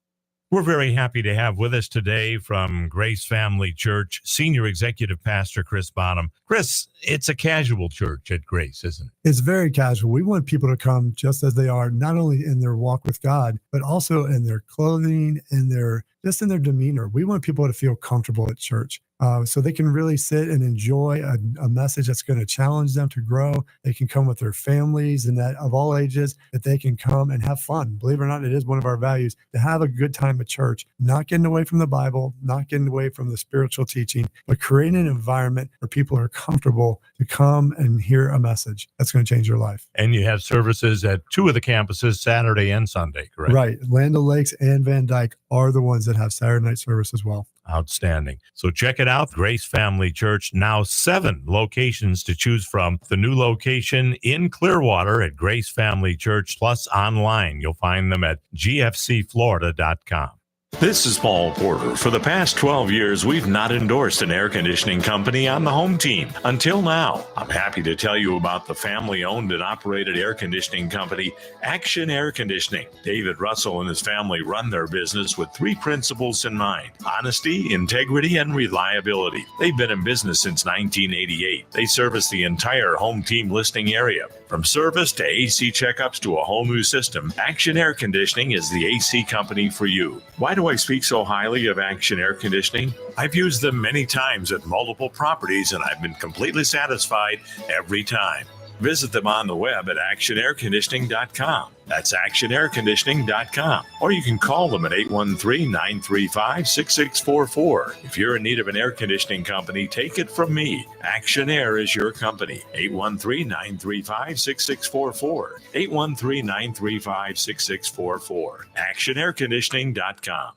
We're very happy to have with us today from Grace Family Church, Senior Executive Pastor Chris Bonham. Chris, it's a casual church at Grace, isn't it? It's very casual. We want people to come just as they are, not only in their walk with God, but also in their clothing and in their demeanor. We want people to feel comfortable at church. so they can really sit and enjoy a message that's going to challenge them to grow. They can come with their families and that of all ages, that they can come and have fun. Believe it or not, it is one of our values to have a good time at church, not getting away from the Bible, not getting away from the spiritual teaching, but creating an environment where people are comfortable to come and hear a message that's going to change your life. And you have services at 2 of the campuses, Saturday and Sunday, correct? Right. Land O'Lakes and Van Dyke are the ones that have Saturday night service as well. Outstanding. So check it out. Grace Family Church, now 7 locations to choose from. The new location in Clearwater at Grace Family Church, plus online. You'll find them at gfcflorida.com. This is Paul Porter. For the past 12 years, we've not endorsed an air conditioning company on the home team. Until now, I'm happy to tell you about the family-owned and operated air conditioning company, Action Air Conditioning. David Russell and his family run their business with 3 principles in mind: honesty, integrity, and reliability. They've been in business since 1988. They service the entire home team listing area. From service to AC checkups to a whole new system, Action Air Conditioning is the AC company for you. Why do I speak so highly of Action Air Conditioning? I've used them many times at multiple properties, and I've been completely satisfied every time. Visit them on the web at actionairconditioning.com. That's actionairconditioning.com. Or you can call them at 813-935-6644. If you're in need of an air conditioning company, take it from me. Action Air is your company. 813-935-6644. 813-935-6644. actionairconditioning.com.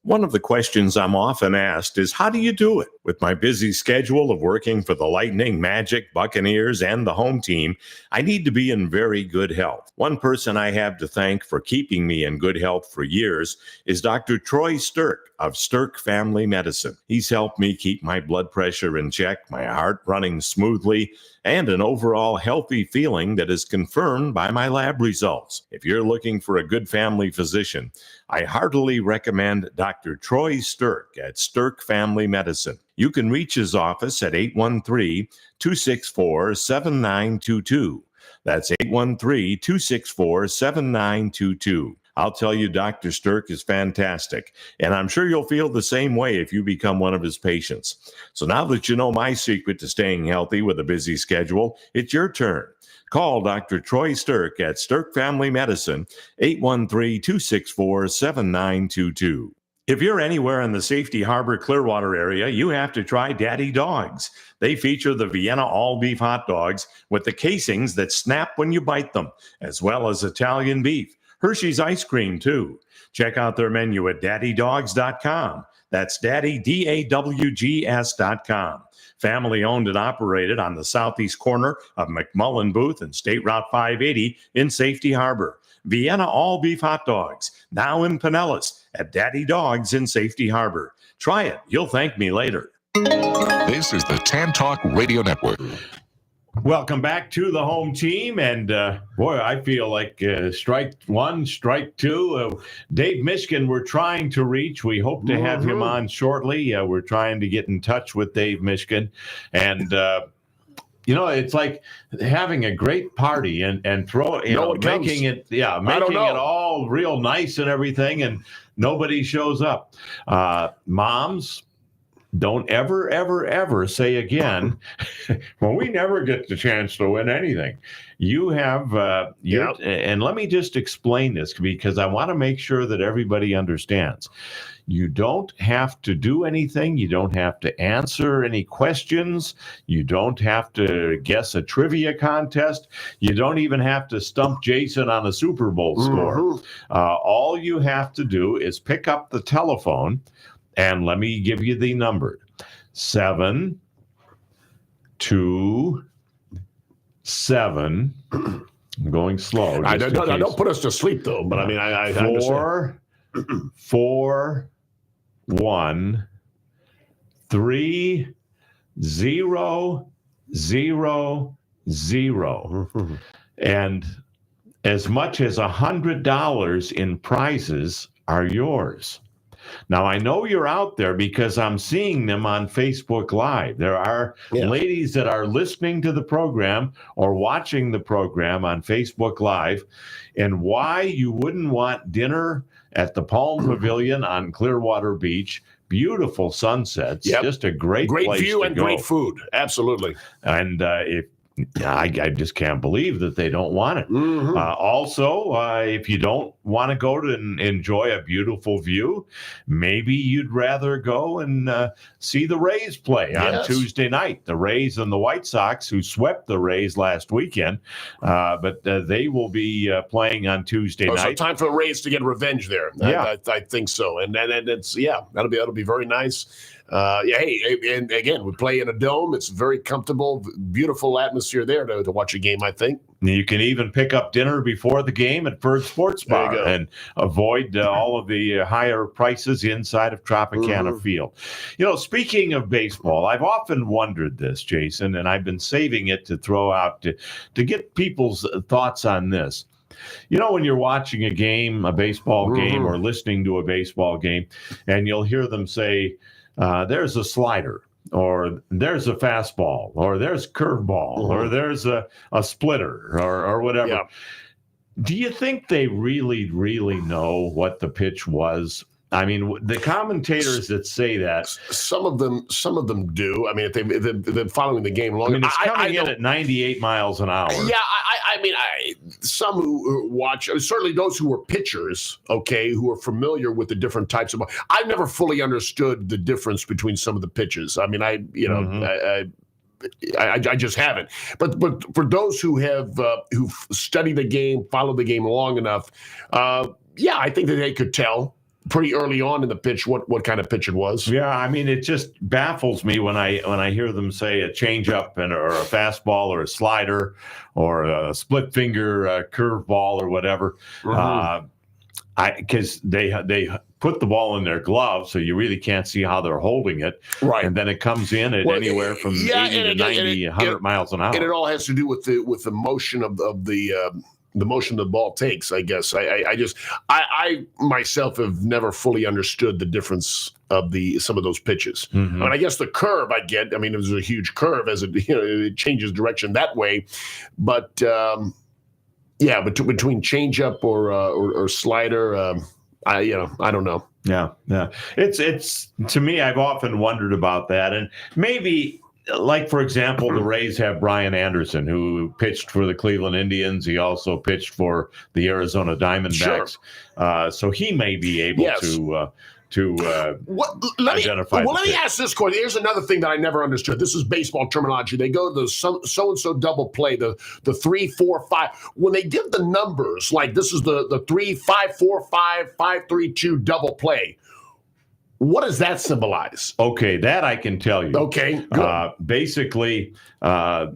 One of the questions I'm often asked is, how do you do it? With my busy schedule of working for the Lightning, Magic, Buccaneers, and the home team, I need to be in very good health. One person I have to thank for keeping me in good health for years is Dr. Troy Stirk of Stirk Family Medicine. He's helped me keep my blood pressure in check, my heart running smoothly, and an overall healthy feeling that is confirmed by my lab results. If you're looking for a good family physician, I heartily recommend Dr. Troy Stirk at Stirk Family Medicine. You can reach his office at 813-264-7922. That's 813-264-7922. I'll tell you, Dr. Stirk is fantastic, and I'm sure you'll feel the same way if you become one of his patients. So now that you know my secret to staying healthy with a busy schedule, it's your turn. Call Dr. Troy Stirk at Stirk Family Medicine, 813-264-7922. If you're anywhere in the Safety Harbor Clearwater area, you have to try Daddy Dogs. They feature the Vienna all-beef hot dogs with the casings that snap when you bite them, as well as Italian beef. Hershey's ice cream, too. Check out their menu at daddydogs.com. That's daddy, DAWGS.com. Family owned and operated on the southeast corner of McMullen Booth and State Route 580 in Safety Harbor. Vienna all-beef hot dogs, now in Pinellas at Daddy Dogs in Safety Harbor. Try it. You'll thank me later. This is the Tan Talk Radio Network. Welcome back to the home team. And boy, I feel like strike one, strike two. Dave Mishkin, we're trying to reach. We hope to have him on shortly. We're trying to get in touch with Dave Mishkin. And, it's like having a great party and making it all real nice and everything. And nobody shows up. Moms, don't ever, ever, ever say again, well, we never get the chance to win anything. You have, and let me just explain this because I want to make sure that everybody understands. You don't have to do anything. You don't have to answer any questions. You don't have to guess a trivia contest. You don't even have to stump Jason on a Super Bowl score. All you have to do is pick up the telephone. And let me give you the number: 727. I'm going slow. Don't put us to sleep though. But I mean, I 441 3000. And as much as $100 in prizes are yours. Now, I know you're out there because I'm seeing them on Facebook Live. There are ladies that are listening to the program or watching the program on Facebook Live. And why you wouldn't want dinner at the Palm Pavilion on Clearwater Beach, beautiful sunsets. Yep. Just a great place view to and go. great food. Absolutely. And I just can't believe that they don't want it. Mm-hmm. Also, if you don't want to go to enjoy a beautiful view, maybe you'd rather go and see the Rays play on Tuesday night. The Rays and the White Sox, who swept the Rays last weekend, but they will be playing on Tuesday night. So time for the Rays to get revenge there. Yeah. I think so. And it's that'll be very nice. Hey, and again, we play in a dome. It's very comfortable, beautiful atmosphere there to watch a game, I think. You can even pick up dinner before the game at Bird Sports Bar and avoid all of the higher prices inside of Tropicana Field. Speaking of baseball, I've often wondered this, Jason, and I've been saving it to throw out to get people's thoughts on this. When you're watching a baseball game or listening to a baseball game, and you'll hear them say, there's a slider, or there's a fastball, or there's curveball, or there's a splitter, or whatever. Yeah. Do you think they really, really know what the pitch was? I mean, the commentators that say that, some of them do. I mean, if they've been following the game long, I mean, it's coming in at 98 miles an hour. Yeah, some who watch, certainly those who are pitchers, who are familiar with the different types of. I've never fully understood the difference between some of the pitches. I mean, I just haven't. But for those who have who've studied the game, followed the game long enough, I think that they could tell pretty early on in the pitch what kind of pitch it was. Yeah, I mean, it just baffles me when I hear them say a changeup or a fastball or a slider or a split finger curveball or whatever. Because they put the ball in their glove, so you really can't see how they're holding it. Right. And then it comes in at anywhere from 80 to 90, 100 miles an hour. And it all has to do with the motion of the motion the ball takes, I guess. I myself have never fully understood the difference of some of those pitches. I mean, I guess the curve I get. I mean, it was a huge curve as it changes direction that way. But between changeup or slider, I don't know. Yeah. It's to me, I've often wondered about that, and maybe. Like, for example, the Rays have Brian Anderson, who pitched for the Cleveland Indians. He also pitched for the Arizona Diamondbacks. Sure. So he may be able to identify. Let me ask this question. Here's another thing that I never understood. This is baseball terminology. They go to the so-and-so double play, the 3, 4, 5. When they give the numbers, like this is the 3, 5, 4, 5, 5, 3, 2 double play, what does that symbolize? Okay, that I can tell you. Okay, good. Basically, the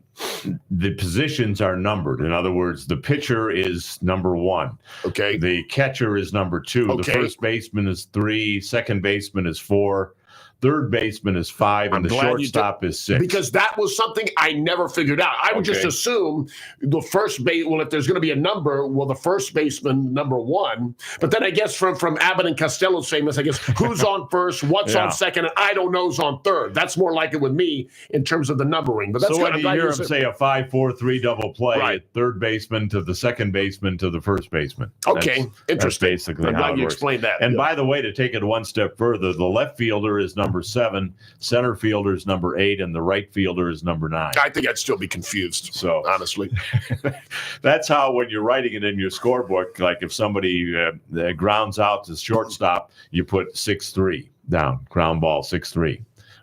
positions are numbered. In other words, the pitcher is number 1. Okay. The catcher is number 2. Okay. The first baseman is 3. Second baseman is 4. Third baseman is 5, and the shortstop is 6. Because that was something I never figured out. I would just assume the first base. Well, if there's going to be a number, the first baseman number 1. But then I guess from Abbott and Costello's famous, I guess who's on first, what's on second, and I don't know's on third. That's more like it with me in terms of the numbering. But that's so when you hear him say a 5-4-3 double play, third baseman to the second baseman to the first baseman. Okay, interesting. That's basically how it works. Explained that. And by the way, to take it one step further, the left fielder is number 7, center fielder is number 8, and the right fielder is number 9. I think I'd still be confused. So honestly, that's how when you're writing it in your scorebook, like if somebody grounds out to shortstop, you put 6-3 down, ground ball 6-3,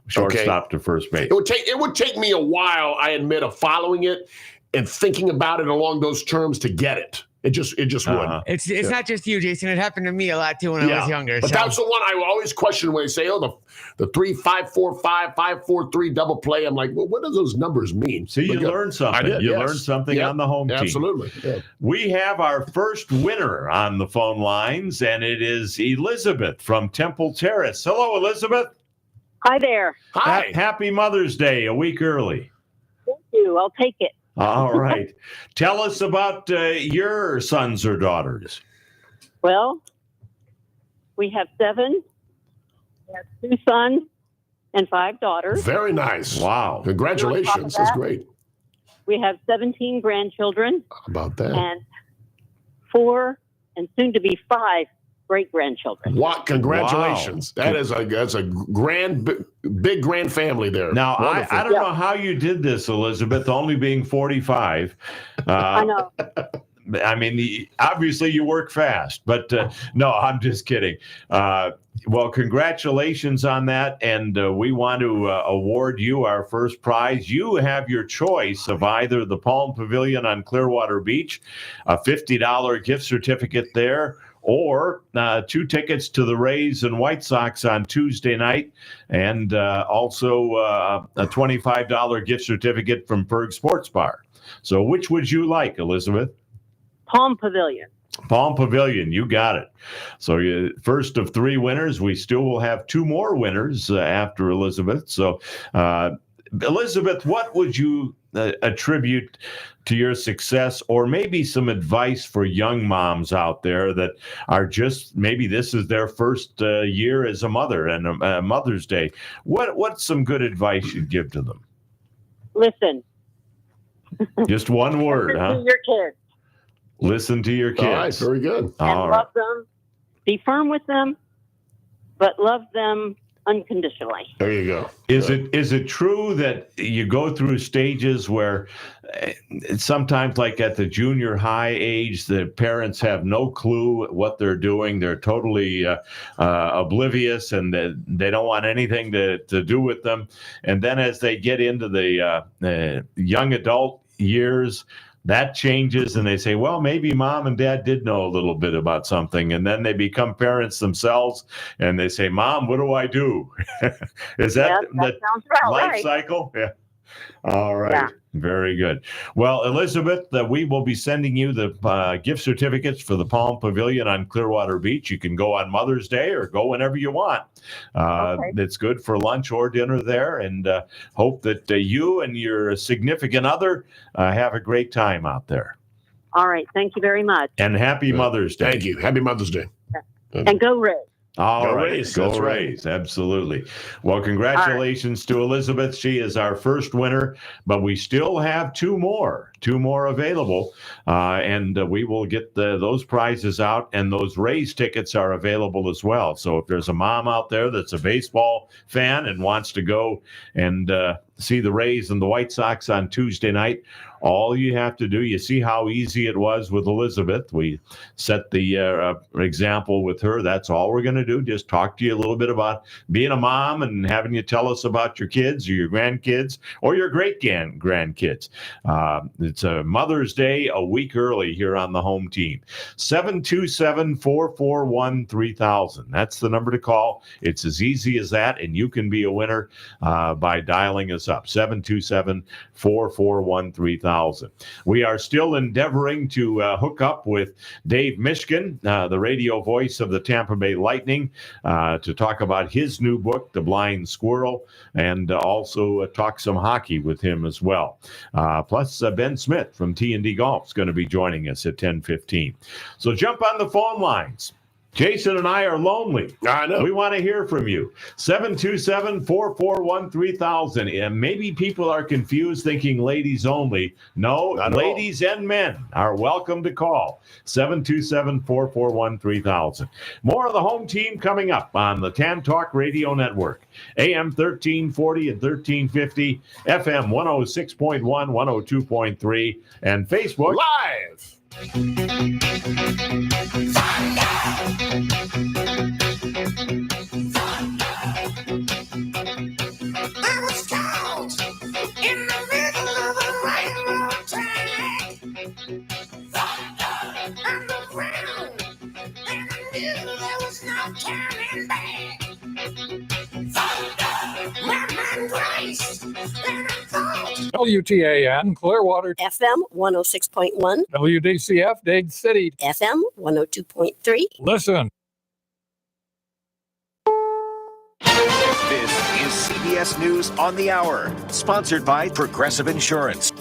shortstop to first base. It would take me a while, I admit, of following it and thinking about it along those terms to get it. It just would. It's not just you, Jason. It happened to me a lot too when I was younger. But that's the one I always question when they say, the 3, 5, 4, 5, 5, 4, 3 double play. I'm like, well, what do those numbers mean? See, you learned something. Learned something on the home team. Absolutely. Yeah. We have our first winner on the phone lines, and it is Elizabeth from Temple Terrace. Hello, Elizabeth. Hi there. Hi. Happy Mother's Day, a week early. Thank you. I'll take it. All right. Tell us about your sons or daughters. Well, we have 7. We have 2 sons and 5 daughters. Very nice. Wow. Congratulations. That's great. We have 17 grandchildren. How about that? And 4 and soon to be 5 great-grandchildren. What? Congratulations. Wow. That's a big grand family there. Now, Wonderful. I don't know how you did this, Elizabeth, only being 45. I know. I mean, obviously you work fast, but no, I'm just kidding. Well, congratulations on that. And we want to award you our first prize. You have your choice of either the Palm Pavilion on Clearwater Beach, a $50 gift certificate there, or 2 tickets to the Rays and White Sox on Tuesday night, and also a $25 gift certificate from Berg Sports Bar. So which would you like, Elizabeth? Palm Pavilion. Palm Pavilion, you got it. So first of 3 winners. We still will have 2 more winners after Elizabeth. So Elizabeth, what would you attribute to your success, or maybe some advice for young moms out there that are just, maybe this is their first year as a mother and a Mother's Day? What's some good advice you'd give to them? Listen. Just one word, Listen huh? to your kids. Listen to your kids. All right, very good. And All right. love them. Be firm with them, but love them unconditionally. There you go. Is it true that you go through stages where sometimes, like at the junior high age, the parents have no clue what they're doing? They're totally oblivious, and they don't want anything to do with them. And then as they get into the young adult years, that changes, and they say, well, maybe mom and dad did know a little bit about something. And then they become parents themselves, and they say, Mom, what do I do? Is that sounds about life right. cycle? Yeah. All right. Yeah. Very good. Well, Elizabeth, we will be sending you the gift certificates for the Palm Pavilion on Clearwater Beach. You can go on Mother's Day or go whenever you want. Okay. It's good for lunch or dinner there, and hope that you and your significant other have a great time out there. All right. Thank you very much. And happy Mother's Day. Thank you. Happy Mother's Day. And go Rays. All Go right. Rays, Go that's right. Rays. Absolutely. Well, congratulations to Elizabeth. She is our first winner, but we still have 2 more available. And we will get those prizes out, and those Rays tickets are available as well. So if there's a mom out there that's a baseball fan and wants to go and see the Rays and the White Sox on Tuesday night, all you have to do, you see how easy it was with Elizabeth. We set the example with her. That's all we're going to do. Just talk to you a little bit about being a mom and having you tell us about your kids or your grandkids or your great-grandkids. It's a Mother's Day a week early here on the home team. 727-441-3000. That's the number to call. It's as easy as that, and you can be a winner by dialing us up. 727-441-3000. We are still endeavoring to hook up with Dave Mishkin, the radio voice of the Tampa Bay Lightning, to talk about his new book, The Blind Squirrel, and also talk some hockey with him as well. Plus, Ben Smith from T&D Golf is going to be joining us at 10:15. So jump on the phone lines. Jason and I are lonely. I know. We want to hear from you. 727-441-3000. And maybe people are confused thinking ladies only. No, Not ladies and men are welcome to call. 727-441-3000. More of the home team coming up on the Tan Talk Radio Network. AM 1340 and 1350, FM 106.1, 102.3, and Facebook Live. I was caught in the middle of a railroad track. Thunder underground, and I knew there was no turning back. Thunder, my mind raced, and I thought. WTAN, Clearwater, FM 106.1, WDCF, Dade City, FM 102.3. Listen. This is CBS News on the Hour, sponsored by Progressive Insurance.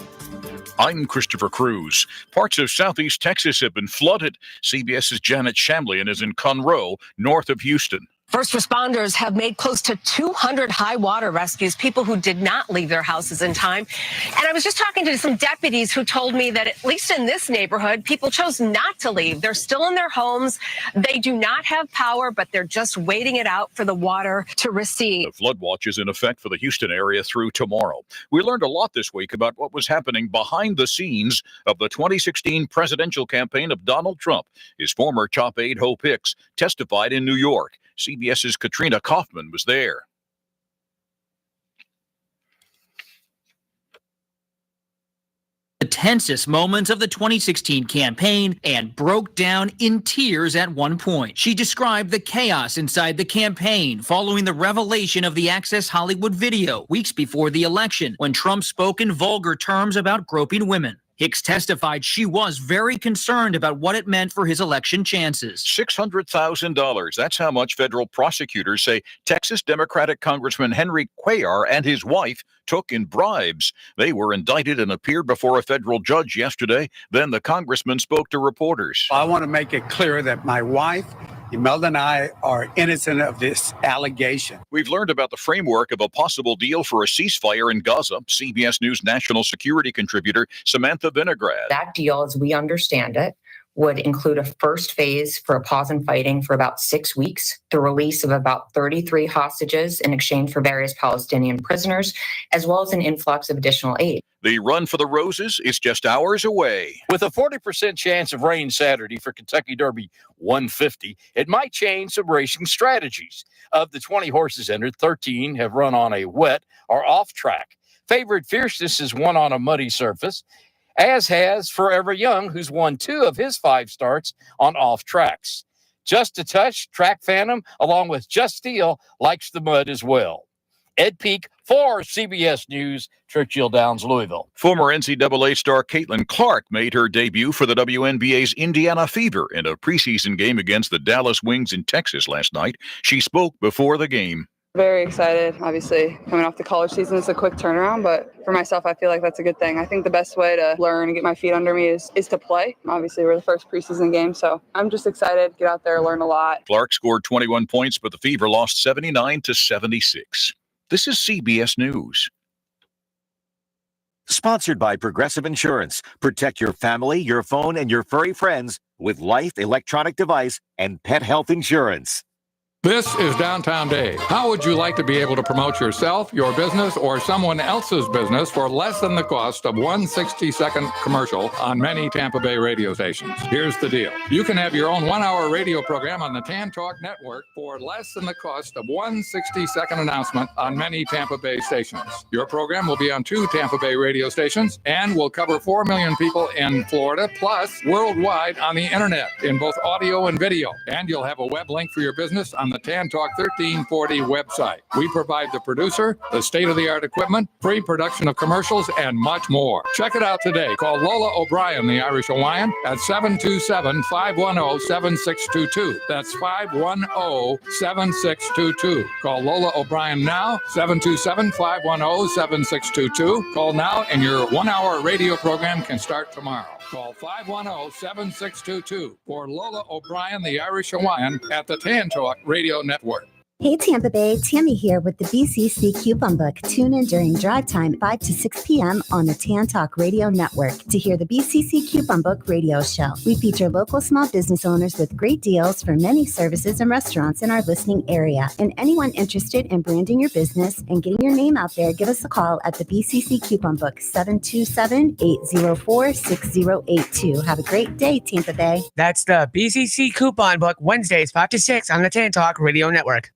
I'm Christopher Cruz. Parts of southeast Texas have been flooded. CBS's Janet Shamlian is in Conroe, north of Houston. First responders have made close to 200 high water rescues, people who did not leave their houses in time. And I was just talking to some deputies who told me that at least in this neighborhood, people chose not to leave. They're still in their homes. They do not have power, but they're just waiting it out for the water to recede. The flood watch is in effect for the Houston area through tomorrow. We learned a lot this week about what was happening behind the scenes of the 2016 presidential campaign of Donald Trump. His former top aide, Hope Hicks, testified in New York. CBS's Katrina Kaufman was there. The tensest moments of the 2016 campaign and broke down in tears at one point. She described the chaos inside the campaign following the revelation of the Access Hollywood video weeks before the election when Trump spoke in vulgar terms about groping women. Hicks testified she was very concerned about what it meant for his election chances. $600,000. That's how much federal prosecutors say Texas Democratic Congressman Henry Cuellar and his wife took in bribes. They were indicted and appeared before a federal judge yesterday. Then the congressman spoke to reporters. I want to make it clear that my wife, Imelda, and I are innocent of this allegation. We've learned about the framework of a possible deal for a ceasefire in Gaza. CBS News national security contributor Samantha Vinograd. That deal, as we understand it, would include a first phase for a pause in fighting for about 6 weeks, the release of about 33 hostages in exchange for various Palestinian prisoners, as well as an influx of additional aid. The run for the roses is just hours away. With a 40% chance of rain Saturday for Kentucky Derby 150, it might change some racing strategies. Of the 20 horses entered, 13 have run on a wet or off track. Favorite Fierceness has won on a muddy surface, as has Forever Young, who's won 2 of his 5 starts on off tracks. Just a Touch, Track Phantom, along with Just Steel, likes the mud as well. Ed Peak for CBS News, Churchill Downs, Louisville. Former NCAA star Caitlin Clark made her debut for the WNBA's Indiana Fever in a preseason game against the Dallas Wings in Texas last night. She spoke before the game. Very excited. Obviously, coming off the college season, it's a quick turnaround, but for myself, I feel like that's a good thing. I think the best way to learn and get my feet under me is to play. Obviously, we're the first preseason game, so I'm just excited, get out there, learn a lot. Clark scored 21 points, but the Fever lost 79-76. This is CBS News. Sponsored by Progressive Insurance. Protect your family, your phone, and your furry friends with life, electronic device, and pet health insurance. This is Downtown Dade. How would you like to be able to promote yourself, your business, or someone else's business for less than the cost of one 60-second commercial on many Tampa Bay radio stations? Here's the deal. You can have your own 1-hour radio program on the Tan Talk Network for less than the cost of one 60-second announcement on many Tampa Bay stations. Your program will be on 2 Tampa Bay radio stations and will cover 4 million people in Florida, plus worldwide on the internet in both audio and video. And you'll have a web link for your business on the Tan Talk 1340 website. We provide the producer, the state-of-the-art equipment, free production of commercials, and much more. Check it out today. Call Lola O'Brien, the Irish Hawaiian, at 727-510-7622. That's 510-7622. Call Lola O'Brien now, 727-510-7622. Call now, and your 1-hour radio program can start tomorrow. Call 510-7622 for Lola O'Brien, the Irish Hawaiian, at the Tan Talk Radio Network. Hey Tampa Bay, Tammy here with the BCC Coupon Book. Tune in during drive time 5 to 6 p.m. on the Tan Talk Radio Network to hear the BCC Coupon Book radio show. We feature local small business owners with great deals for many services and restaurants in our listening area. And anyone interested in branding your business and getting your name out there, give us a call at the BCC Coupon Book, 727-804-6082. Have a great day, Tampa Bay. That's the BCC Coupon Book, Wednesdays 5 to 6 on the Tan Talk Radio Network.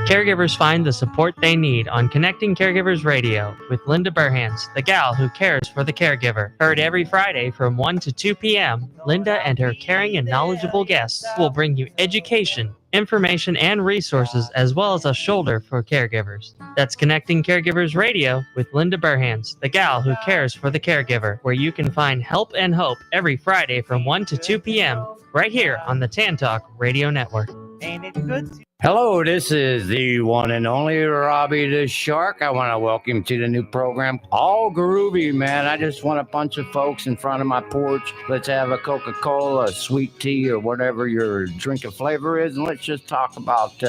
Caregivers find the support they need on Connecting Caregivers Radio with Linda Burhans, the gal who cares for the caregiver. Heard every Friday from 1 to 2 p.m., Linda and her caring and knowledgeable guests will bring you education, information, and resources, as well as a shoulder for caregivers. That's Connecting Caregivers Radio with Linda Burhans, the gal who cares for the caregiver, where you can find help and hope every Friday from 1 to 2 p.m. right here on the Tan Talk Radio Network. Ain't it good? Hello, this is the one and only Robbie the Shark. I want to welcome you to the new program, All Groovy, man. I just want a bunch of folks in front of my porch. Let's have a Coca-Cola, a sweet tea, or whatever your drink of flavor is, and let's just talk about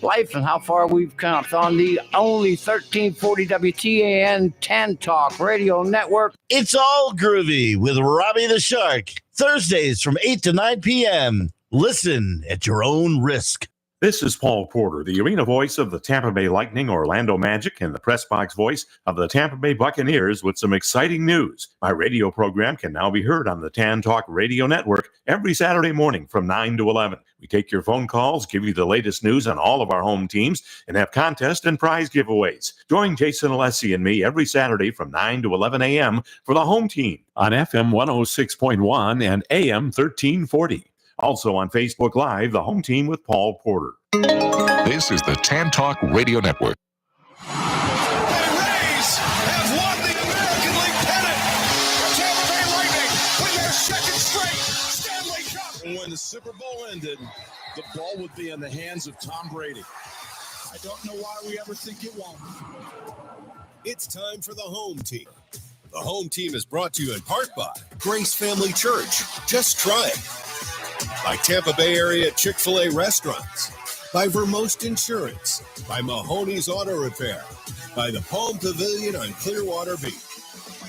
life and how far we've come on the only 1340 WTAN Tan Talk Radio Network. It's All Groovy with Robbie the Shark, Thursdays from 8 to 9 p.m. Listen at your own risk. This is Paul Porter, the arena voice of the Tampa Bay Lightning, Orlando Magic, and the press box voice of the Tampa Bay Buccaneers with some exciting news. My radio program can now be heard on the Tan Talk Radio Network every Saturday morning from 9 to 11. We take your phone calls, give you the latest news on all of our home teams, and have contest and prize giveaways. Join Jason Alessi and me every Saturday from 9 to 11 a.m. for the home team on FM 106.1 and AM 1340. Also on Facebook Live, the home team with Paul Porter. This is the Tan Talk Radio Network. When the Super Bowl ended, the ball would be in the hands of Tom Brady. I don't know why we ever think it won't. It's time for the home team. The home team is brought to you in part by Grace Family Church. Just try it. By Tampa Bay area Chick-fil-A restaurants. By Vermost Insurance. By Mahoney's Auto Repair. By the Palm Pavilion on Clearwater Beach.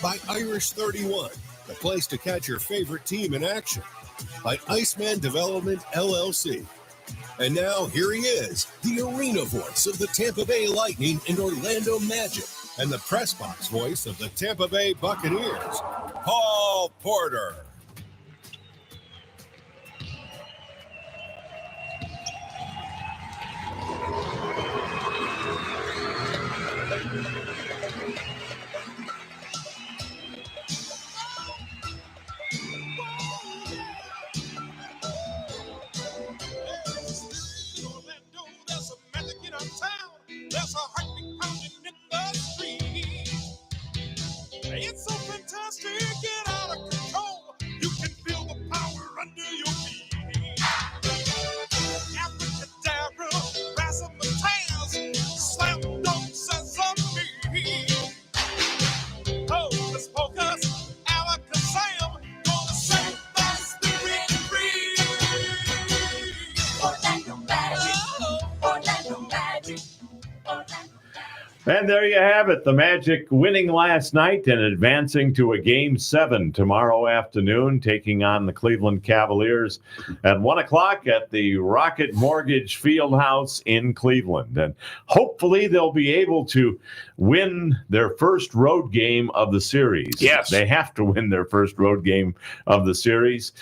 By Irish 31, the place to catch your favorite team in action. By Iceman Development, LLC. And now, here he is, the arena voice of the Tampa Bay Lightning and Orlando Magic, and the press box voice of the Tampa Bay Buccaneers, Paul Porter. There's a heartbeat pounding in the street. It's so fantastic, get out of control. You can feel the power under your feet. Abracadabra, razzmatazz, slam dunk sesame. Hocus pocus, alakazam, gonna set the spirit free. Orlando Magic, Orlando Magic. And there you have it. The Magic winning last night and advancing to a Game 7 tomorrow afternoon, taking on the Cleveland Cavaliers at 1 o'clock at the Rocket Mortgage Fieldhouse in Cleveland. And hopefully they'll be able to win their first road game of the series. Yes. They have to win their first road game of the series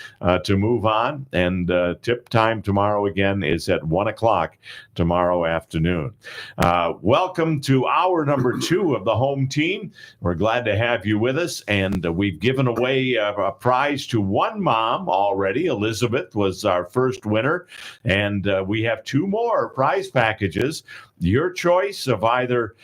to move on. And tip time tomorrow again is at 1 o'clock tomorrow afternoon. Welcome to hour number 2 of the home team. We're glad to have you with us. And we've given away a prize to one mom already. Elizabeth was our first winner. And we have 2 more prize packages. Your choice of either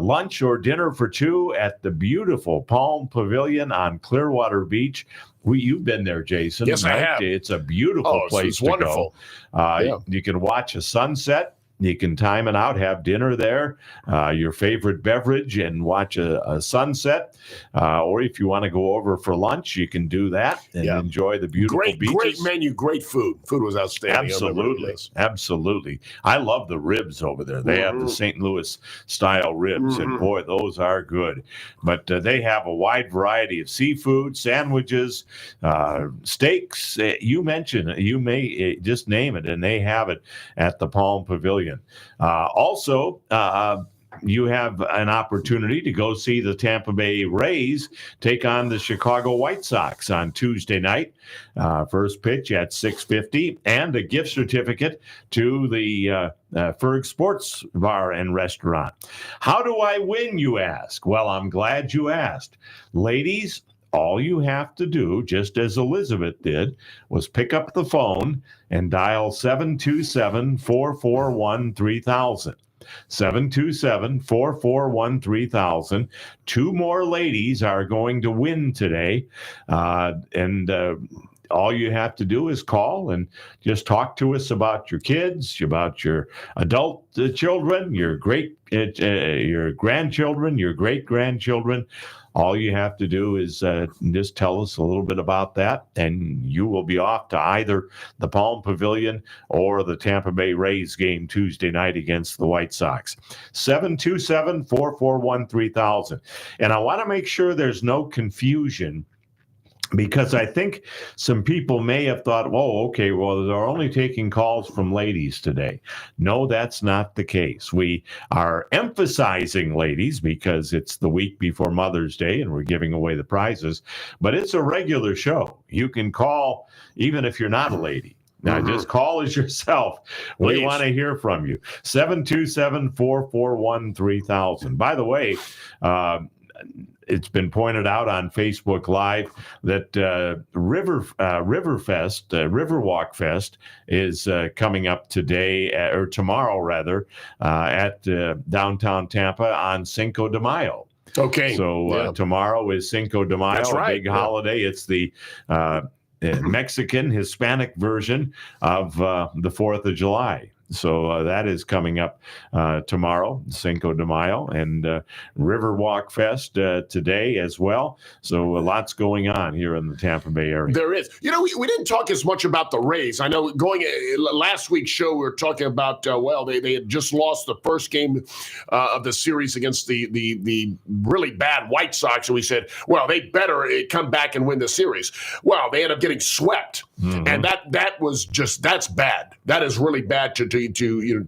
lunch or dinner for 2 at the beautiful Palm Pavilion on Clearwater Beach. You've been there, Jason. Yes, right? I have. It's a beautiful place it's to wonderful. go. Yeah. You can watch a sunset. You can time it out, have dinner there, your favorite beverage, and watch a sunset. Or if you want to go over for lunch, you can do that and enjoy the beautiful beaches. Great menu, great food. Food was outstanding. Absolutely. Absolutely. I love the ribs over there. They have the St. Louis style ribs, and boy, those are good. But they have a wide variety of seafood, sandwiches, steaks. You mentioned, you may just name it, and they have it at the Palm Pavilion. Also, you have an opportunity to go see the Tampa Bay Rays take on the Chicago White Sox on Tuesday night. First pitch at 6:50, and a gift certificate to the Ferg Sports Bar and Restaurant. How do I win, you ask? Well, I'm glad you asked. Ladies, all you have to do, just as Elizabeth did, was pick up the phone and dial 727-441-3000. 727-441-3000. 2 more ladies are going to win today. all you have to do is call and just talk to us about your kids, about your adult children, your grandchildren, your great-grandchildren. All you have to do is just tell us a little bit about that, and you will be off to either the Palm Pavilion or the Tampa Bay Rays game Tuesday night against the White Sox. 727-441-3000. And I want to make sure there's no confusion, because I think some people may have thought, oh, okay, well, they're only taking calls from ladies today. No, that's not the case. We are emphasizing ladies because it's the week before Mother's Day and we're giving away the prizes, but it's a regular show. You can call even if you're not a lady. Now, just call as yourself. Please. We want to hear from you. 727-441-3000. By the way, it's been pointed out on Facebook Live that Riverwalk Fest is coming up today, or tomorrow rather, at downtown Tampa on Cinco de Mayo. Okay. So tomorrow is Cinco de Mayo, That's right. a big holiday. It's the Mexican, Hispanic version of the 4th of July. So that is coming up tomorrow, Cinco de Mayo, and Riverwalk Fest today as well. So lots going on here in the Tampa Bay area. There is. You know, we didn't talk as much about the Rays. I know last week's show, we were talking about, they had just lost the first game of the series against the really bad White Sox. And we said, well, they better come back and win the series. Well, they ended up getting swept. Mm-hmm. And that's bad. That is really bad to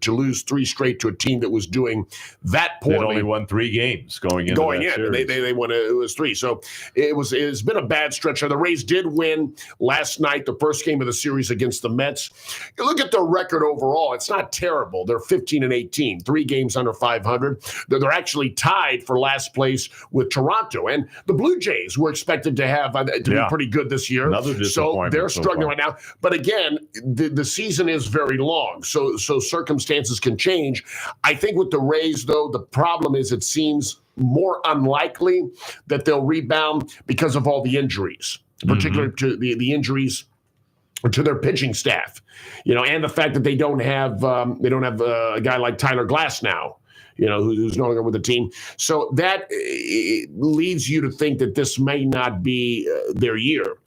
lose 3 straight to a team that was doing that poorly. They only won 3 games going in. They won. It was 3. So it's been a bad stretch. The Rays did win last night, the first game of the series against the Mets. You look at their record overall; it's not terrible. They're 15-18, 3 games under 500. They're actually tied for last place with Toronto, and the Blue Jays were expected to have be pretty good this year. Another disappointment. So they're struggling right now. But again, the season is very long, so circumstances can change. I think with the Rays, though, the problem is it seems more unlikely that they'll rebound because of all the injuries, particularly to the injuries to their pitching staff, and the fact that they don't have a guy like Tyler Glass now, who's no longer with the team. So that leads you to think that this may not be their year,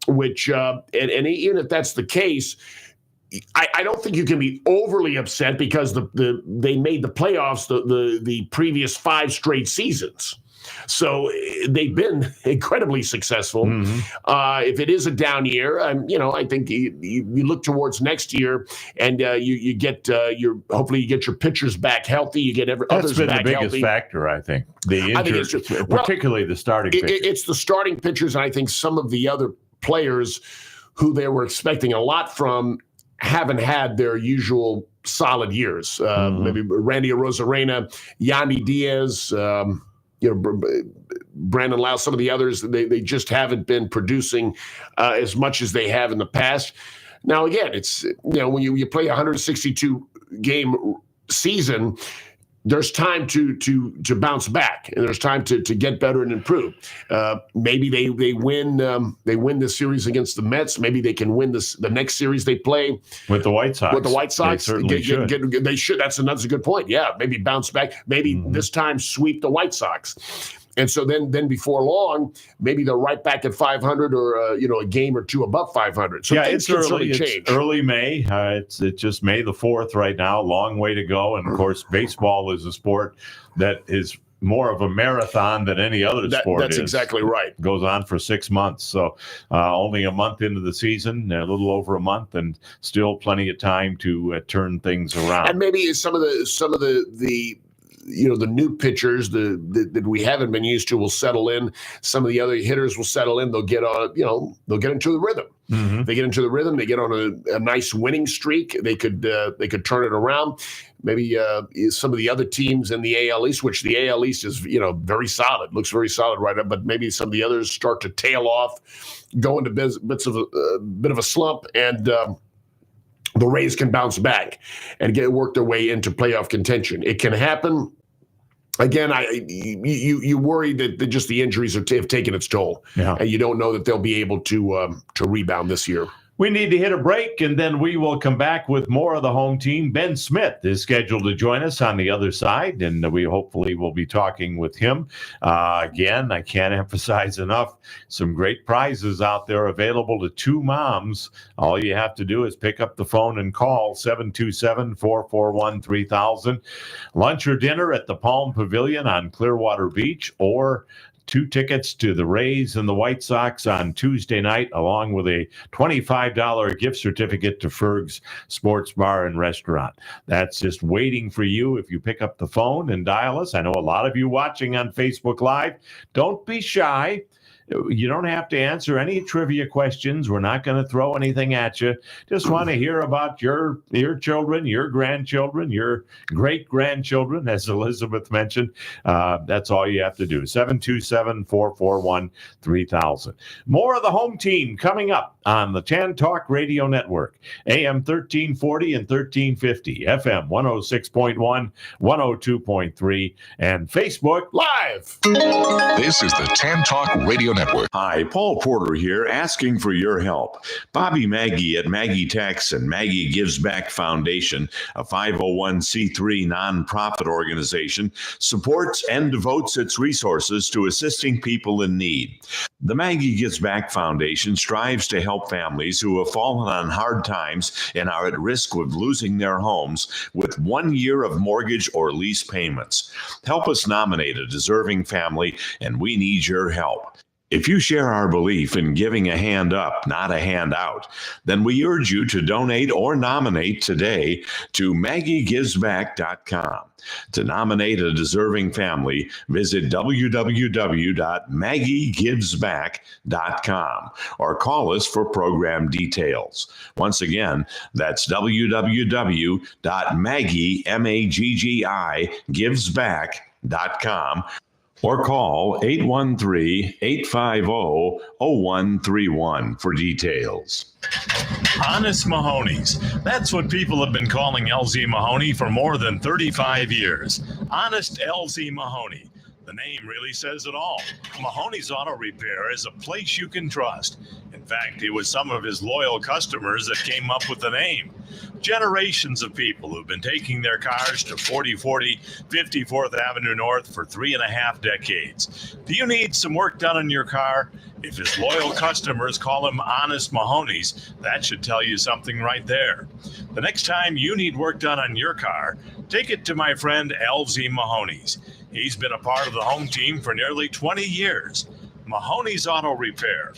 which and even if that's the case, I don't think you can be overly upset because they made the playoffs the previous 5 straight seasons. So they've been incredibly successful. If it is a down year, I think you look towards next year, and you get hopefully you get your pitchers back healthy. You get others back healthy. That's been the biggest factor, I think. Particularly the starting pitchers. It's the starting pitchers, and I think some of the other players who they were expecting a lot from haven't had their usual solid years. Maybe Randy Arozarena, Yandy Diaz, Brandon Lau, some of the others, they just haven't been producing as much as they have in the past. Now, again, it's, when you play a 162 game season, there's time to bounce back, and there's time to get better and improve. Maybe they win the series against the Mets. Maybe they can win the next series they play with the White Sox. They certainly should. They should. That's a good point. Yeah, maybe bounce back. Maybe this time sweep the White Sox. And so then before long, maybe they're right back at 500 or a game or 2 above 500. So things can certainly change. It's early May. It's just May the 4th right now. Long way to go. And of course, baseball is a sport that is more of a marathon than any other sport. That's exactly right. It goes on for 6 months. So only a month into the season, a little over a month, and still plenty of time to turn things around. And maybe some of the the new pitchers that we haven't been used to will settle in. Some of the other hitters will settle in. They'll get on, they'll get into the rhythm. They get into the rhythm. They get on a nice winning streak. They could turn it around. Maybe some of the other teams in the AL East, which the AL East is very solid, looks very solid right now. But maybe some of the others start to tail off, go into bit of a slump, and the Rays can bounce back and work their way into playoff contention. It can happen. again, you worry that just the injuries have taken its toll, and you don't know that they'll be able to rebound this year. We need to hit a break, and then we will come back with more of the home team. Ben Smith is scheduled to join us on the other side, and we hopefully will be talking with him. Again, I can't emphasize enough, some great prizes out there available to two moms. All you have to do is pick up the phone and call 727-441-3000. Lunch or dinner at the Palm Pavilion on Clearwater Beach, or 2 tickets to the Rays and the White Sox on Tuesday night, along with a $25 gift certificate to Ferg's Sports Bar and Restaurant. That's just waiting for you if you pick up the phone and dial us. I know a lot of you watching on Facebook Live. Don't be shy. You don't have to answer any trivia questions. We're not going to throw anything at you. Just want to hear about your children, your grandchildren, your great-grandchildren, as Elizabeth mentioned. That's all you have to do. 727-441-3000. More of the home team coming up on the Tan Talk Radio Network, AM 1340 and 1350, FM 106.1, 102.3, and Facebook Live. This is the Tan Talk Radio Network. Hi, Paul Porter here, asking for your help. Bobby Maggie at Maggie Tax and Maggie Gives Back Foundation, a 501c3 nonprofit organization, supports and devotes its resources to assisting people in need. The Maggie Gives Back Foundation strives to help families who have fallen on hard times and are at risk of losing their homes with 1 year of mortgage or lease payments. Help us nominate a deserving family, and we need your help. If you share our belief in giving a hand up, not a handout, then we urge you to donate or nominate today to MaggieGivesBack.com. To nominate a deserving family, visit www.MaggieGivesBack.com or call us for program details. Once again, that's www.MaggieGivesBack.com or call 813-850-0131 for details. Honest Mahoney's. That's what people have been calling LZ Mahoney for more than 35 years. Honest LZ Mahoney. The name really says it all. Mahoney's Auto Repair is a place you can trust. In fact, it was some of his loyal customers that came up with the name. Generations of people who've been taking their cars to 4040 54th Avenue North for 3.5 decades. Do you need some work done on your car? If his loyal customers call him Honest Mahoney's, that should tell you something right there. The next time you need work done on your car, take it to my friend LZ Mahoney's. He's been a part of the home team for nearly 20 years. Mahoney's Auto Repair.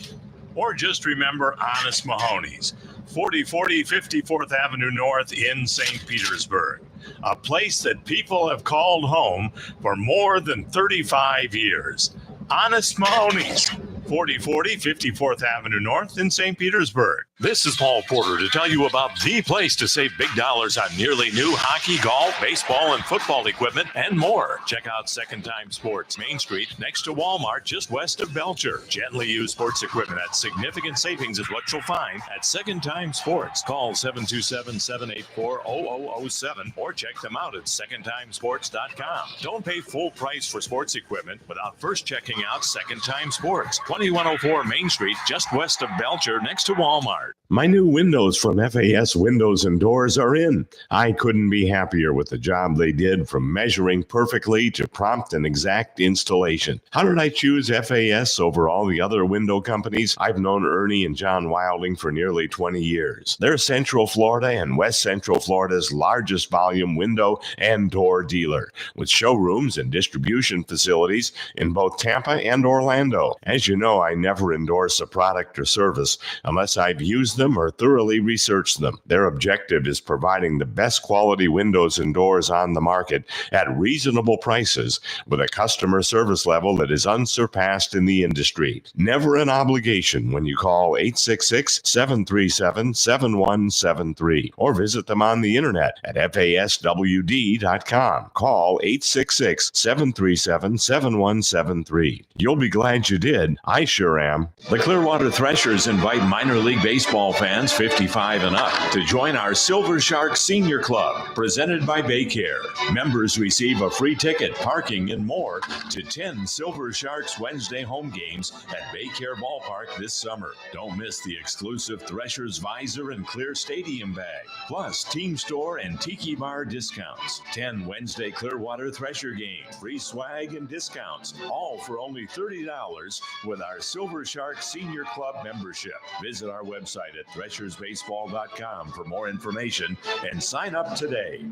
Or just remember Honest Mahoney's. 4040 54th Avenue North in St. Petersburg. A place that people have called home for more than 35 years. Honest Mahoney's. 4040 54th Avenue North in St. Petersburg. This is Paul Porter to tell you about the place to save big dollars on nearly new hockey, golf, baseball, and football equipment, and more. Check out Second Time Sports, Main Street, next to Walmart, just west of Belcher. Gently used sports equipment at significant savings is what you'll find at Second Time Sports. Call 727-784-0007 or check them out at secondtimesports.com. Don't pay full price for sports equipment without first checking out Second Time Sports, 2104 Main Street, just west of Belcher, next to Walmart. My new windows from FAS Windows and Doors are in. I couldn't be happier with the job they did, from measuring perfectly to prompt and exact installation. How did I choose FAS over all the other window companies? I've known Ernie and John Wilding for nearly 20 years. They're Central Florida and West Central Florida's largest volume window and door dealer, with showrooms and distribution facilities in both Tampa and Orlando. As you know, I never endorse a product or service unless I've used them or thoroughly researched them. Their objective is providing the best quality windows and doors on the market at reasonable prices with a customer service level that is unsurpassed in the industry. Never an obligation when you call 866-737-7173 or visit them on the internet at faswd.com. Call 866-737-7173. You'll be glad you did. I sure am. The Clearwater Threshers invite minor league baseball fans 55 and up to join our Silver Shark Senior Club, presented by Baycare. Members receive a free ticket, parking, and more to 10 Silver Sharks Wednesday home games at Baycare Ballpark this summer. Don't miss the exclusive Threshers visor and clear stadium bag, plus team store and tiki bar discounts. 10 Wednesday Clearwater Thresher games, free swag and discounts, all for only $30 with our Silver Shark Senior Club membership. Visit our website at threshersbaseball.com for more information and sign up today.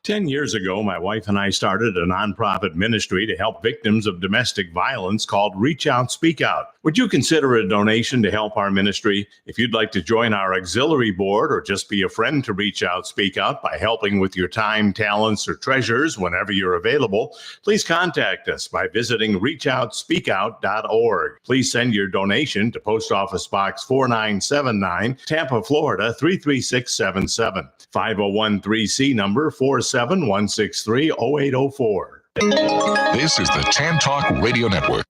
10 years ago, my wife and I started a nonprofit ministry to help victims of domestic violence called Reach Out, Speak Out. Would you consider a donation to help our ministry? If you'd like to join our auxiliary board or just be a friend to Reach Out, Speak Out by helping with your time, talents, or treasures whenever you're available, please contact us by visiting reachoutspeakout.org. Please send your donation to Post Office Box 4979, Tampa, Florida 33677. 5013C number 471630804. This is the Tan Talk Radio Network.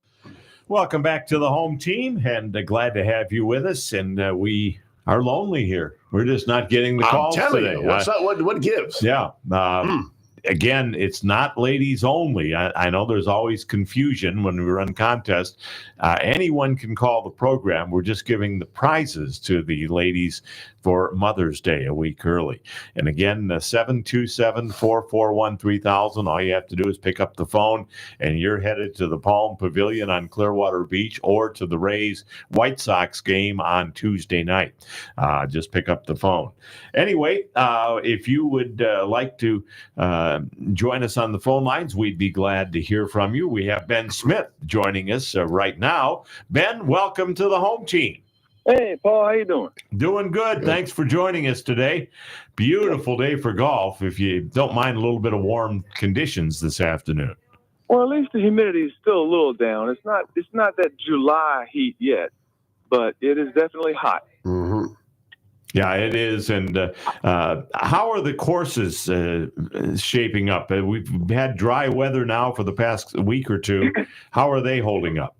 Welcome back to the home team, and glad to have you with us. And we are lonely here. We're just not getting the calls today. What gives? Yeah. Again, it's not ladies only. I know there's always confusion when we run contests. Anyone can call the program. We're just giving the prizes to the ladies for Mother's Day a week early. And again, 727-441-3000. All you have to do is pick up the phone, and you're headed to the Palm Pavilion on Clearwater Beach or to the Rays White Sox game on Tuesday night. Just pick up the phone. Anyway, if you would like to join us on the phone lines, we'd be glad to hear from you. We have Ben Smith joining us right now. Ben, welcome to the home team. Hey, Paul, how you doing? Doing good. Thanks for joining us today. Beautiful day for golf, if you don't mind a little bit of warm conditions this afternoon. Well, at least the humidity is still a little down. It's not that July heat yet, but it is definitely hot. Mm-hmm. Yeah, it is. And how are the courses shaping up? We've had dry weather now for the past week or two. How are they holding up?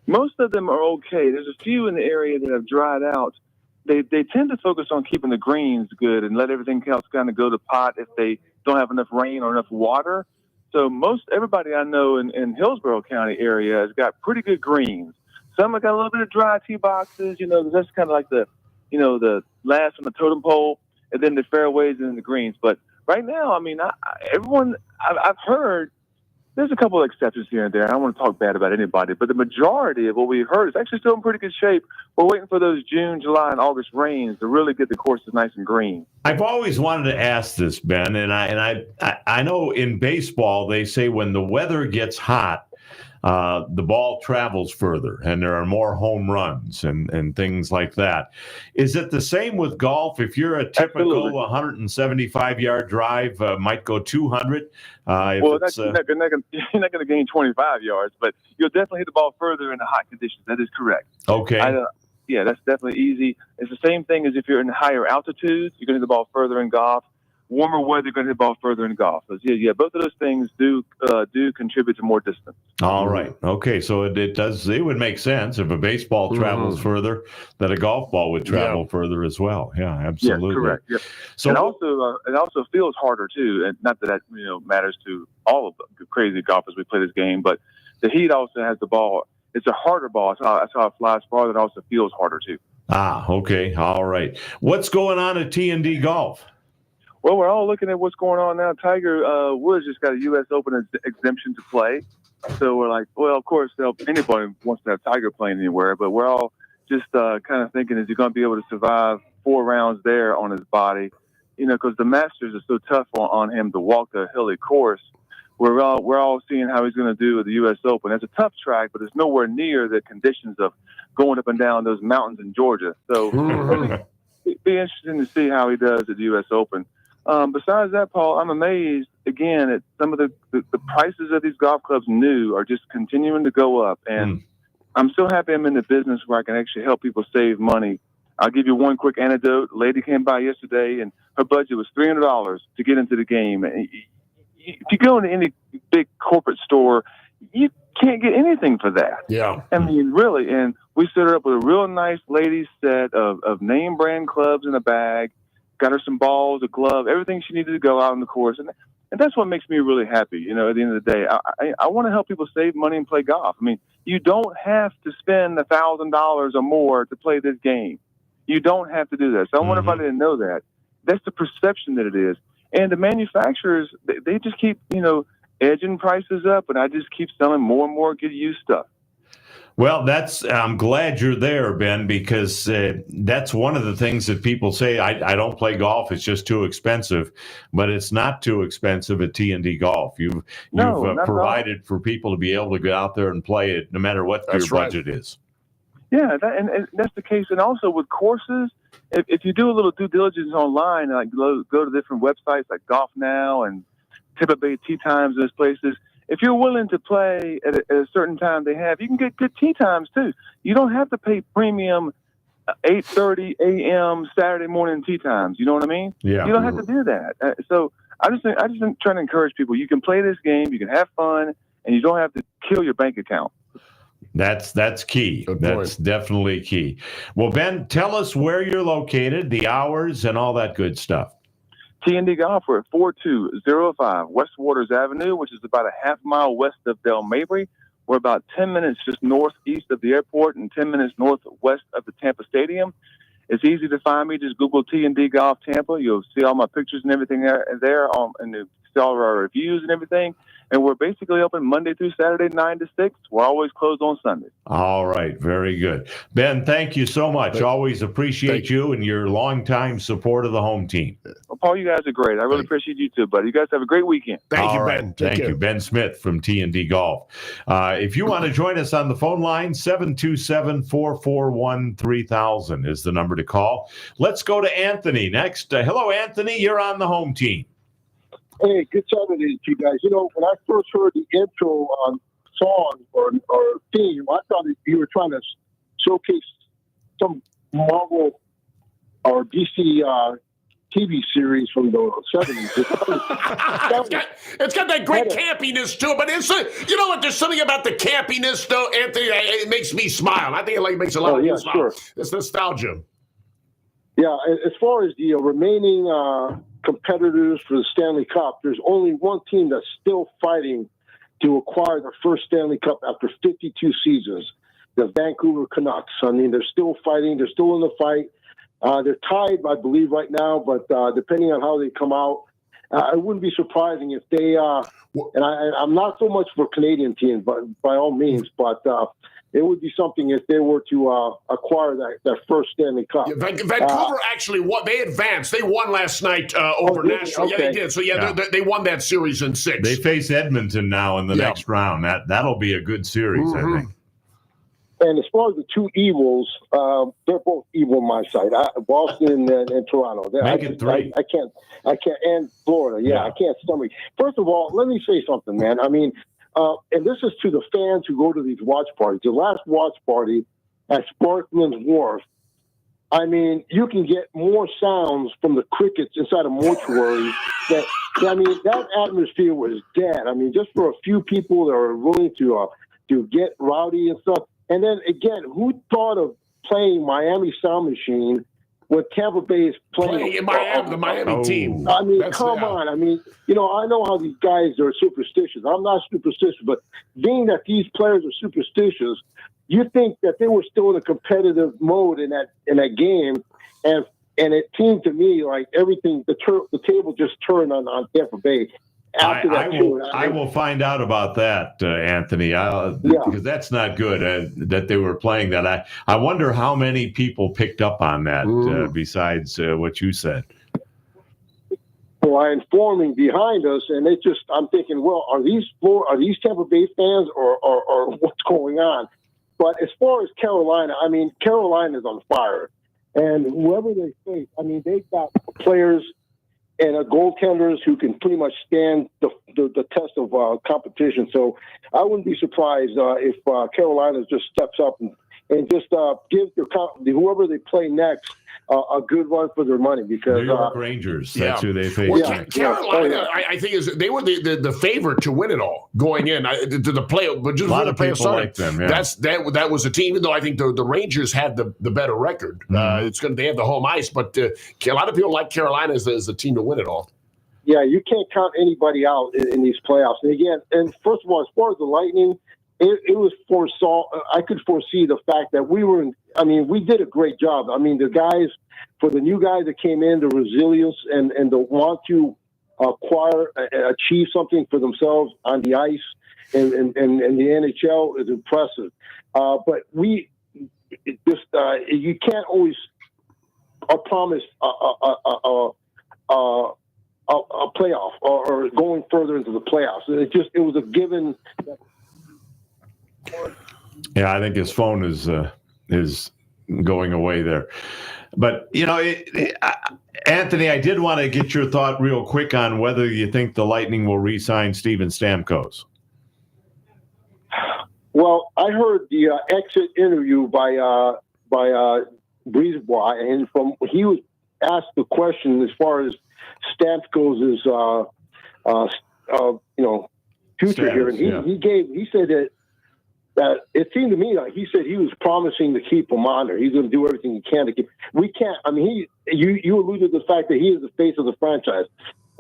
Most of them are okay. There's a few in the area that have dried out. They tend to focus on keeping the greens good and let everything else kind of go to pot if they don't have enough rain or enough water. So everybody I know in Hillsborough County area has got pretty good greens. Some have got a little bit of dry tee boxes, that's kind of like the last on the totem pole, and then the fairways and the greens. But right now, I mean, I've heard there's a couple of exceptions here and there. I don't want to talk bad about anybody, but the majority of what we heard is actually still in pretty good shape. We're waiting for those June, July, and August rains to really get the courses nice and green. I've always wanted to ask this, Ben, and I know in baseball they say when the weather gets hot, the ball travels further and there are more home runs and things like that. Is it the same with golf? If you're a typical 175-yard drive, might go 200. Well, you're not going to gain 25 yards, but you'll definitely hit the ball further in the hot conditions. That is correct. Okay. Yeah, that's definitely easy. It's the same thing as if you're in higher altitudes, you're going to hit the ball further in golf. Warmer weather, you're going to hit the ball further in golf. So, yeah, both of those things do contribute to more distance. All right. Okay, so it would make sense if a baseball travels further that a golf ball would travel further as well. Yeah, absolutely. Yeah, correct. Yeah. So it also feels harder too, and not that matters to all of the crazy golfers we play this game, but the heat also has the ball. It's a harder ball. That's how it flies farther. It also feels harder too. Okay. All right. What's going on at T&D Golf? Well, we're all looking at what's going on now. Tiger Woods just got a U.S. Open exemption to play. So we're like, well, of course, anybody wants to have Tiger playing anywhere, but we're all just kind of thinking, is he going to be able to survive 4 rounds there on his body? Because the Masters are so tough on him to walk the hilly course. We're all seeing how he's going to do with the U.S. Open. It's a tough track, but it's nowhere near the conditions of going up and down those mountains in Georgia. So it'd be interesting to see how he does at the U.S. Open. Besides that, Paul, I'm amazed, again, at some of the prices of these golf clubs new are just continuing to go up. And I'm so happy I'm in the business where I can actually help people save money. I'll give you one quick anecdote. A lady came by yesterday, and her budget was $300 to get into the game. If you go into any big corporate store, you can't get anything for that. Yeah. I mean, really. And we set her up with a real nice ladies set of name brand clubs in a bag, got her some balls, a glove, everything she needed to go out on the course. And that's what makes me really happy. You know, at the end of the day, I want to help people save money and play golf. I mean, you don't have to spend $1,000 or more to play this game. You don't have to do that. So I want everybody to know that. That's the perception that it is. And the manufacturers, they just keep, you know, edging prices up, and I just keep selling more and more good used stuff. Well, I'm glad you're there, Ben, because that's one of the things that people say, I don't play golf, it's just too expensive. But it's not too expensive at T&D Golf. You've provided for people to be able to get out there and play it no matter what your budget is. Yeah, and that's the case. And also with courses, if you do a little due diligence online, like go to different websites like Golf Now and Tampa Bay Tee Times, those places, if you're willing to play at a certain time they have, you can get good tee times too. You don't have to pay premium 8:30 a.m. Saturday morning tee times. You know what I mean? Yeah. You don't have to do that. So I just trying to encourage people. You can play this game, you can have fun, and you don't have to kill your bank account. That's key. That's definitely key. Well, Ben, tell us where you're located, the hours, and all that good stuff. T&D Golf, we're at 4205 West Waters Avenue, which is about a half mile west of Del Mabry. We're about 10 minutes just northeast of the airport and 10 minutes northwest of the Tampa Stadium. It's easy to find me. Just Google T&D Golf Tampa. You'll see all my pictures and everything there and you'll see all of our reviews and everything. And we're basically open Monday through Saturday, 9 to 6. We're always closed on Sunday. All right. Very good. Ben, thank you so much. Always appreciate you and your longtime support of the home team. Well, Paul, you guys are great. I really appreciate you too, buddy. You guys have a great weekend. Thank you, Ben. Thank you. Ben Smith from T&D Golf. If you want to join us on the phone line, 727-441-3000 is the number to call. Let's go to Anthony next. Hello, Anthony. You're on the home team. Hey, good Saturday to you guys. You know, when I first heard the intro song or theme, I thought that you were trying to showcase some Marvel or DC TV series from the 70s. It's got that great campiness to it, but you know what? There's something about the campiness, though, Anthony. It makes me smile. I think it makes a lot of people smile. Sure. It's nostalgia. Yeah, as far as the remaining competitors for the Stanley Cup, there's only one team that's still fighting to acquire their first Stanley Cup after 52 seasons, the Vancouver Canucks. I mean, they're still fighting. They're still in the fight. They're tied, I believe, right now, but depending on how they come out, it wouldn't be surprising if they and I'm not so much for Canadian teams, but by all means, but it would be something if they were to acquire that first Stanley Cup. Yeah, Vancouver actually won. They advanced. They won last night over Nashville. Okay. Yeah, they did. So, they won that series in 6. They face Edmonton now in the next round. That'll be a good series, I think. And as far as the two evils, they're both evil on my side. Boston and Toronto. Make it 3. I can't, and Florida. Yeah, I can't stomach. First of all, let me say something, man. I mean, and this is to the fans who go to these watch parties. The last watch party at Sparkman's Wharf, I mean, you can get more sounds from the crickets inside a mortuary. That atmosphere was dead. I mean, just for a few people that are willing to get rowdy and stuff. And then again, who thought of playing Miami Sound Machine when Tampa Bay is playing in Miami, the Miami team? I mean, come on. I mean, you know, I know how these guys are superstitious. I'm not superstitious, but being that these players are superstitious, you think that they were still in a competitive mode in that game, and it seemed to me like everything, the table just turned on Tampa Bay. I will find out about that, Anthony, because that's not good that they were playing that. I wonder how many people picked up on that besides what you said. Well, I'm informing behind us, and I'm thinking, well, are these Tampa Bay fans or what's going on? But as far as Carolina, I mean, Carolina's on fire, and whoever they face, I mean, they've got players and goaltenders who can pretty much stand the test of competition. So I wouldn't be surprised if Carolina just steps up and just give whoever they play next a good run for their money because New York Rangers. That's who they face. Well, next. Carolina, I think they were the favorite to win it all going in to the play, but just A lot before the of playoffs people started. like them, yeah. That was a team. Even though I think the Rangers had the better record, they have the home ice, but a lot of people like Carolina as a team to win it all. Yeah, you can't count anybody out in these playoffs. And again, first of all, as far as the Lightning, it was I could foresee the fact that we did a great job. I mean, for the new guys that came in, the resilience and the want to achieve something for themselves on the ice and the NHL is impressive. But you can't always promise a playoff or going further into the playoffs. It was a given. Yeah, I think his phone is going away there. But, Anthony, I did want to get your thought real quick on whether you think the Lightning will re-sign Steven Stamkos. Well, I heard the exit interview by Brisebois, and he was asked the question as far as Stamkos' future here, and he said that it seemed to me like he said he was promising to keep him on there. He's going to do everything he can to keep. We can't. I mean, you alluded to the fact that he is the face of the franchise.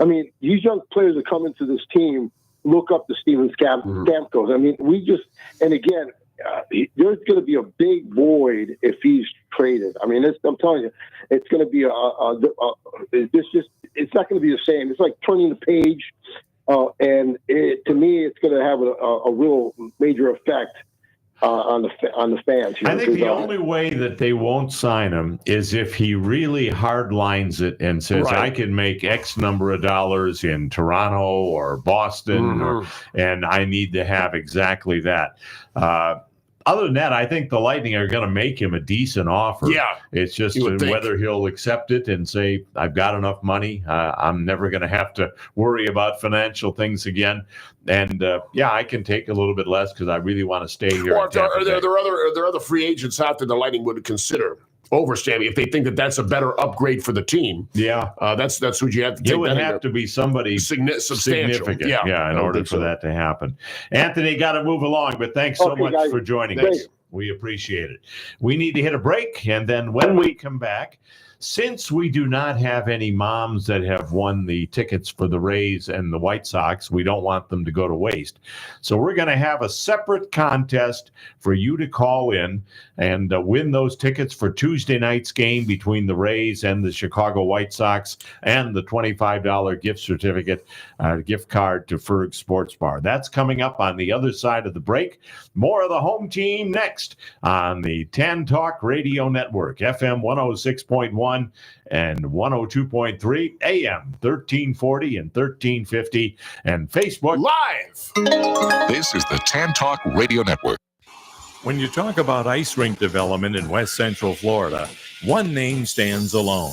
I mean, these young players that come into this team look up to Steven Stamkos. I mean, there's going to be a big void if he's traded. I mean, I'm telling you, it's going to be it's not going to be the same. It's like turning the page, and to me, it's going to have a real major effect on the fans. I think the only way that they won't sign him is if he really hard lines it and says, I can make X number of dollars in Toronto or Boston, and I need to have exactly that. Other than that, I think the Lightning are going to make him a decent offer. Yeah. It's just whether he'll accept it and say, I've got enough money. I'm never going to have to worry about financial things again. And, I can take a little bit less because I really want to stay here. Or are there other free agents out there the Lightning would consider over Stammy if they think that that's a better upgrade for the team? Yeah. That's what you have to take. It would have to be somebody substantial. Significant. Yeah, in order for that to happen. Anthony, got to move along, but thanks so much for joining us. We appreciate it. We need to hit a break, and then when we come back, since we do not have any moms that have won the tickets for the Rays and the White Sox, we don't want them to go to waste. So we're going to have a separate contest for you to call in and win those tickets for Tuesday night's game between the Rays and the Chicago White Sox and the $25 gift certificate, gift card to Ferg Sports Bar. That's coming up on the other side of the break. More of the home team next on the TAN Talk Radio Network, FM 106.1 and 102.3, AM 1340 and 1350, and Facebook Live. This is the TAN Talk Radio Network. When you talk about ice rink development in West Central Florida, one name stands alone: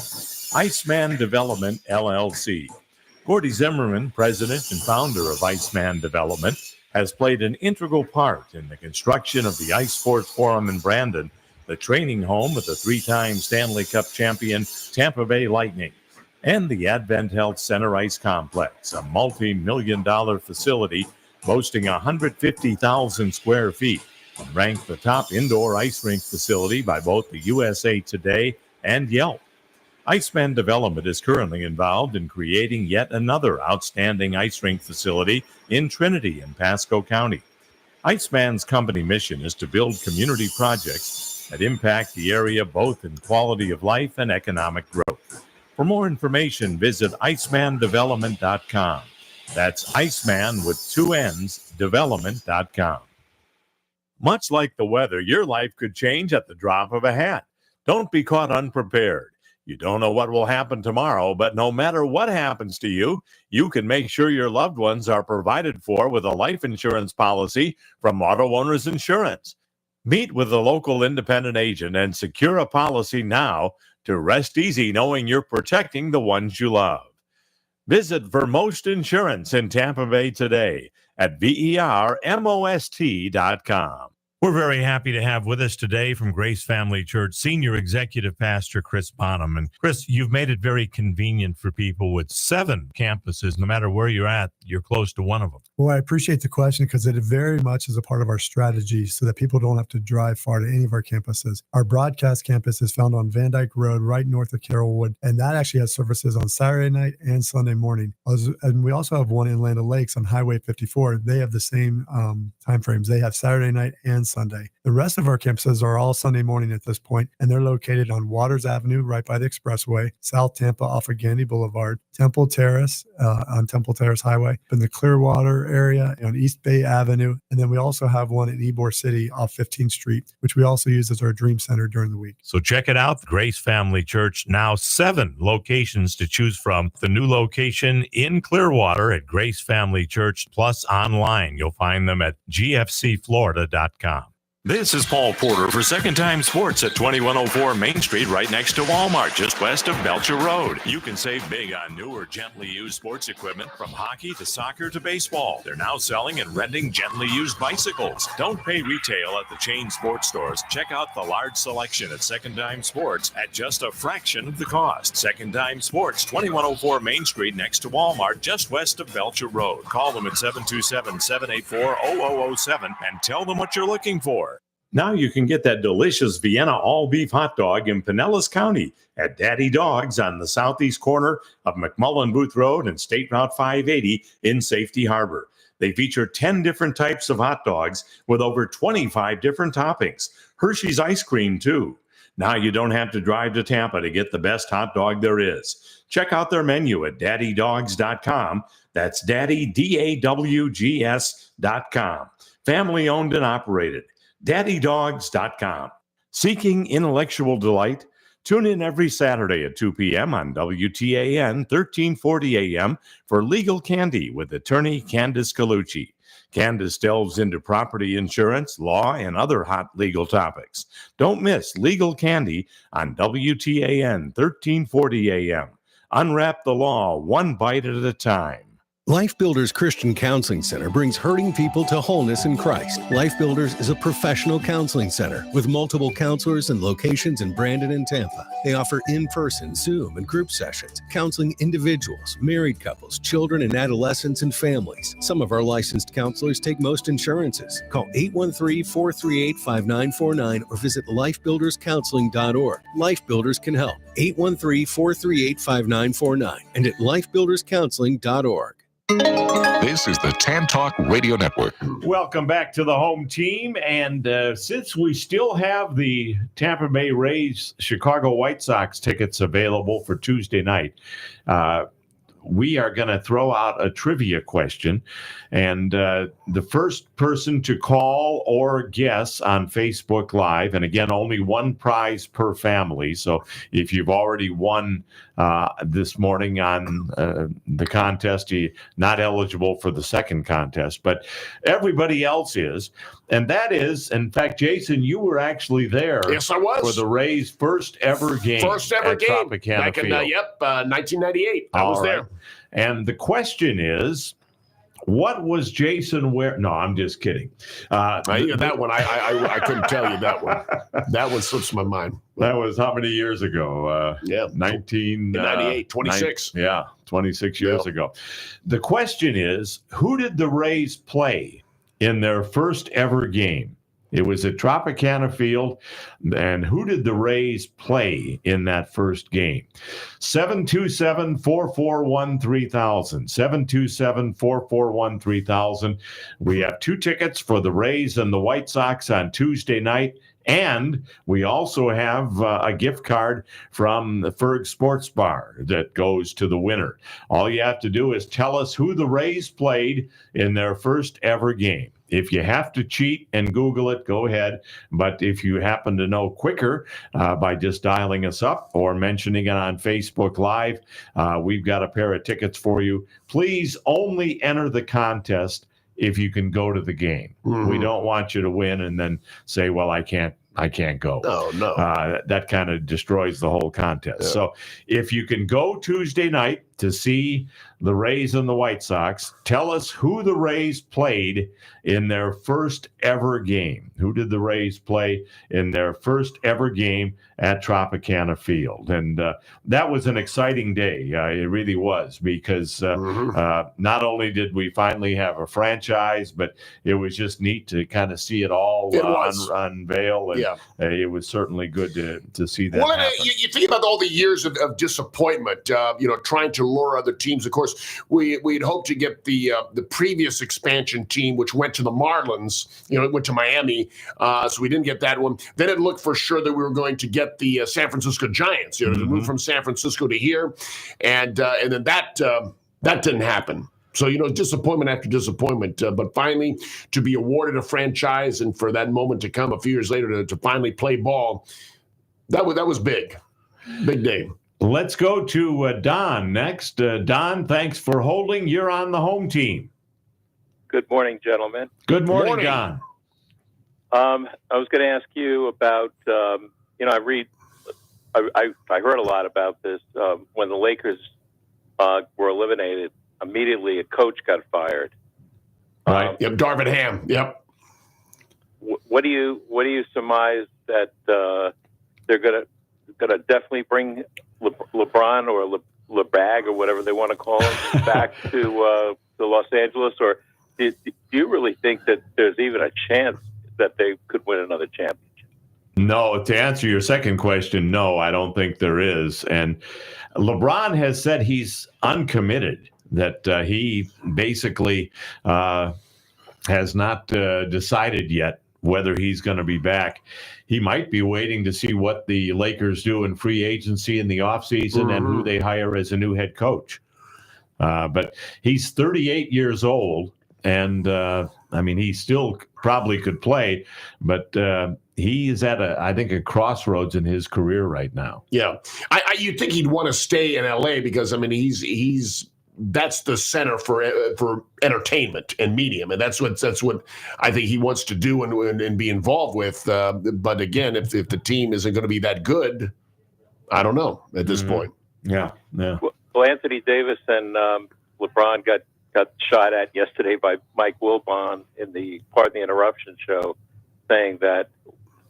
Iceman Development, LLC. Gordy Zimmerman, president and founder of Iceman Development, has played an integral part in the construction of the Ice Sports Forum in Brandon, the training home of the three-time Stanley Cup champion Tampa Bay Lightning, and the Advent Health Center Ice Complex, a multi-million-dollar facility boasting 150,000 square feet, and ranked the top indoor ice rink facility by both the USA Today and Yelp. Iceman Development is currently involved in creating yet another outstanding ice rink facility in Trinity and Pasco County. Iceman's company mission is to build community projects that impact the area both in quality of life and economic growth. For more information, visit icemandevelopment.com. That's Iceman with two N's, development.com. Much like the weather, your life could change at the drop of a hat. Don't be caught unprepared. You don't know what will happen tomorrow, but no matter what happens to you, you can make sure your loved ones are provided for with a life insurance policy from Auto Owners Insurance. Meet with a local independent agent and secure a policy now to rest easy knowing you're protecting the ones you love. Visit Vermost Insurance in Tampa Bay today at vermost.com. We're very happy to have with us today from Grace Family Church, Senior Executive Pastor Chris Bonham. And Chris, you've made it very convenient for people with 7 campuses. No matter where you're at, you're close to one of them. Well, I appreciate the question because it very much is a part of our strategy so that people don't have to drive far to any of our campuses. Our broadcast campus is found on Van Dyke Road, right north of Carrollwood, and that actually has services on Saturday night and Sunday morning. And we also have one in Land O'Lakes on Highway 54. They have the same time frames. They have Saturday night and Sunday. The rest of our campuses are all Sunday morning at this point, and they're located on Waters Avenue, right by the Expressway, South Tampa off of Gandy Boulevard, Temple Terrace on Temple Terrace Highway, in the Clearwater area on East Bay Avenue, and then we also have one in Ybor City off 15th Street, which we also use as our Dream Center during the week. So check it out, Grace Family Church, now 7 locations to choose from. The new location in Clearwater at Grace Family Church, plus online. You'll find them at gfcflorida.com. This is Paul Porter for Second Time Sports at 2104 Main Street, right next to Walmart, just west of Belcher Road. You can save big on new or gently used sports equipment from hockey to soccer to baseball. They're now selling and renting gently used bicycles. Don't pay retail at the chain sports stores. Check out the large selection at Second Time Sports at just a fraction of the cost. Second Time Sports, 2104 Main Street, next to Walmart, just west of Belcher Road. Call them at 727-784-0007 and tell them what you're looking for. Now you can get that delicious Vienna all-beef hot dog in Pinellas County at Daddy Dogs on the southeast corner of McMullen Booth Road and State Route 580 in Safety Harbor. They feature 10 different types of hot dogs with over 25 different toppings. Hershey's ice cream, too. Now you don't have to drive to Tampa to get the best hot dog there is. Check out their menu at daddydogs.com. That's daddy, DAWGS.com. Family owned and operated. daddydogs.com. Seeking intellectual delight? Tune in every Saturday at 2 p.m. on WTAN 1340 AM for Legal Candy with attorney Candace Colucci. Candace delves into property insurance, law, and other hot legal topics. Don't miss Legal Candy on WTAN 1340 AM. Unwrap the law one bite at a time. Life Builders Christian Counseling Center brings hurting people to wholeness in Christ. Life Builders is a professional counseling center with multiple counselors and locations in Brandon and Tampa. They offer in-person, Zoom, and group sessions, counseling individuals, married couples, children and adolescents, and families. Some of our licensed counselors take most insurances. Call 813-438-5949 or visit lifebuilderscounseling.org. Life Builders can help. 813-438-5949 and at lifebuilderscounseling.org. This is the Tan Talk Radio Network. Welcome back to the home team. And since we still have the Tampa Bay Rays Chicago White Sox tickets available for Tuesday night, we are going to throw out a trivia question. And the first person to call or guess on Facebook Live, and again, only one prize per family. So if you've already won this morning on the contest, you're not eligible for the second contest, but everybody else is. And that is, in fact, Jason, you were actually there. Yes, I was. For the Rays' first ever game. First ever game. Tropicana Back in, Field. 1998. I was there. And the question is, what was Jason wearing? No, I'm just kidding. That one, I couldn't tell you that one. That one slips my mind. That was how many years ago? 1998, 26. 26 years ago. The question is, who did the Rays play in their first ever game? It was at Tropicana Field, and who did the Rays play in that first game? 727-441-3000. 727-441-3000. We have 2 tickets for the Rays and the White Sox on Tuesday night, and we also have a gift card from the Ferg Sports Bar that goes to the winner. All you have to do is tell us who the Rays played in their first ever game. If you have to cheat and Google it, go ahead. But if you happen to know quicker by just dialing us up or mentioning it on Facebook Live, we've got a pair of tickets for you. Please only enter the contest if you can go to the game. Mm-hmm. We don't want you to win and then say, well, I can't go. No. That kind of destroys the whole contest. Yeah. So if you can go Tuesday night to see the Rays and the White Sox. Tell us who the Rays played in their first ever game. Who did the Rays play in their first ever game at Tropicana Field? And that was an exciting day. It really was, because not only did we finally have a franchise, but it was just neat to kind of see it all unveil. And it was certainly good to see that happen. You think about all the years of disappointment, trying to lure other teams. Of course, we'd hoped to get the previous expansion team, which went to the Marlins. It went to Miami, so we didn't get that one. Then it looked for sure that we were going to get the San Francisco Giants, to move from San Francisco to here, and then that didn't happen. So, disappointment after disappointment. But finally, to be awarded a franchise and for that moment to come a few years later to finally play ball, that was big. Big day. Let's go to Don next. Don, thanks for holding. You're on the home team. Good morning, gentlemen. Good morning, Don. I was going to ask you about, I heard a lot about this. When the Lakers were eliminated, immediately a coach got fired. Right. Darvin Ham. Yep. What do you surmise that they're going to definitely bring LeBron or LeBag or whatever they want to call him back to Los Angeles, or do you really think that there's even a chance that they could win another championship? No, to answer your second question, no, I don't think there is. And LeBron has said he's uncommitted, that he basically has not decided yet whether he's going to be back. He might be waiting to see what the Lakers do in free agency in the offseason and who they hire as a new head coach. But he's 38 years old, and he still probably could play, but he is at a crossroads in his career right now. Yeah, you'd think he'd want to stay in LA because that's the center for entertainment and medium, and that's what I think he wants to do and be involved with. But again, if the team isn't going to be that good, I don't know at this point. Yeah. Well, Anthony Davis and LeBron got shot at yesterday by Mike Wilbon in the Pardon the Interruption show, saying that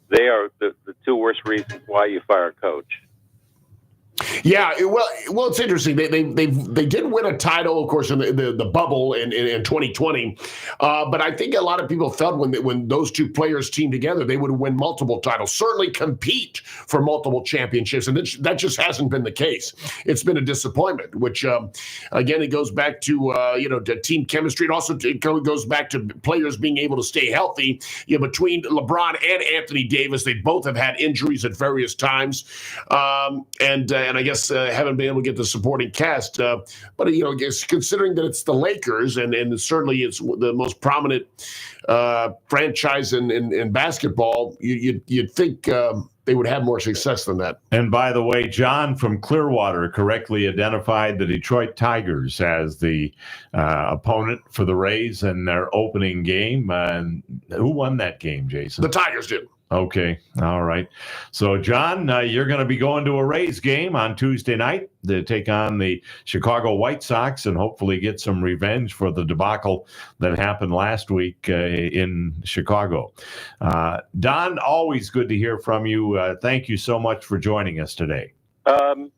they are the two worst reasons why you fire a coach. Yeah, well, it's interesting. They did win a title, of course, in the bubble in 2020. But I think a lot of people felt when those two players teamed together, they would win multiple titles, certainly compete for multiple championships, and that just hasn't been the case. It's been a disappointment. Which again, it goes back to to team chemistry. It also goes back to players being able to stay healthy. Between LeBron and Anthony Davis, they both have had injuries at various times, and I guess haven't been able to get the supporting cast. But considering that it's the Lakers and certainly it's the most prominent franchise in basketball, you'd think they would have more success than that. And by the way, John from Clearwater correctly identified the Detroit Tigers as the opponent for the Rays in their opening game. Who won that game, Jason? The Tigers did. Okay. All right. So, John, you're going to be going to a Rays game on Tuesday night to take on the Chicago White Sox and hopefully get some revenge for the debacle that happened last week in Chicago. Don, always good to hear from you. Thank you so much for joining us today.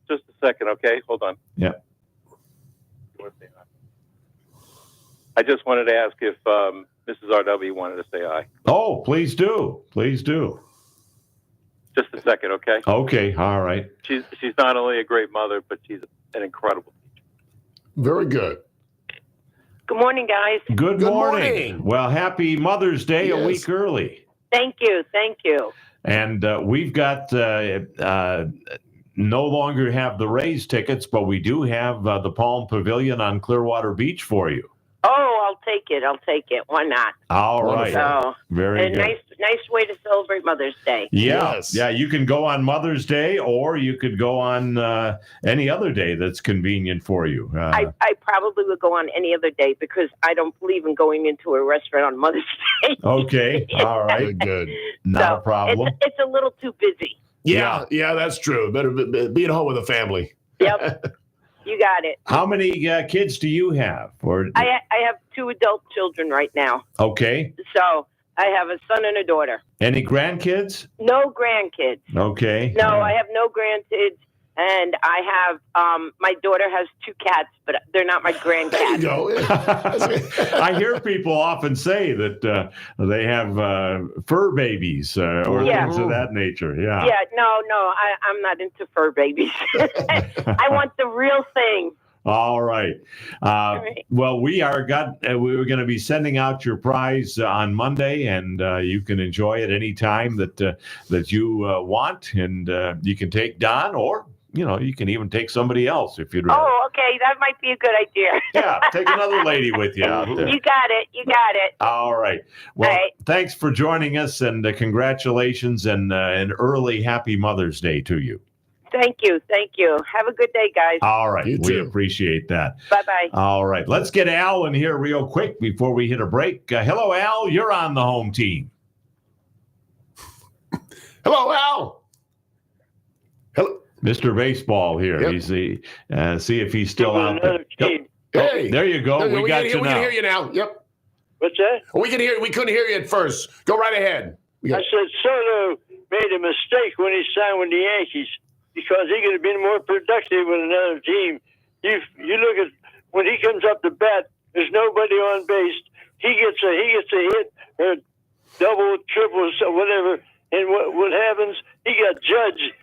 Just a second, okay? Hold on. Yeah. I just wanted to ask if Mrs. RW wanted to say hi. Oh, please do. Please do. Just a second, okay? Okay, all right. She's not only a great mother, but she's an incredible teacher. Very good. Good morning, guys. Good morning. Well, happy Mother's Day a week early. Thank you. Thank you. And we've got no longer have the Rays tickets, but we do have the Palm Pavilion on Clearwater Beach for you. Oh, I'll take it. Why not? All right. So, very good. Nice way to celebrate Mother's Day. Yeah. Yes. Yeah, you can go on Mother's Day, or you could go on any other day that's convenient for you. I probably would go on any other day because I don't believe in going into a restaurant on Mother's Day. Okay. All right. Good. Not a problem. It's a little too busy. Yeah, that's true. Better be at home with the family. Yep. You got it. How many kids do you have? Or I have 2 adult children right now. okay. So I have a son and a daughter. Any grandkids? No grandkids. Okay. No, I have no grandkids. And I have, my daughter has 2 cats, but they're not my grandcats. I hear people often say that they have fur babies or things of that nature. Yeah. Yeah, no, I'm not into fur babies. I want the real thing. All right. Well, we were going to be sending out your prize on Monday, and you can enjoy it any time that you want, and you can take Don, or you can even take somebody else if you'd rather. Oh, okay, that might be a good idea. Yeah, take another lady with you out there. You got it. All right. Well, thanks for joining us, and congratulations, and an early happy Mother's Day to you. Thank you. Have a good day, guys. All right. We appreciate that. Bye-bye. All right. Let's get Al in here real quick before we hit a break. Hello, Al. You're on the home team. Hello, Al. Hello. Mr. Baseball here. Yep. He's see if he's still out there. Hey. Oh, there you go. We got you now. We can hear you now. Yep. What's that? We can hear. We couldn't hear you at first. Go right ahead. I said Soto made a mistake when he signed with the Yankees because he could have been more productive with another team. You look at when he comes up to bat, there's nobody on base. He gets a hit or double, triple, whatever, and what happens? He got judged.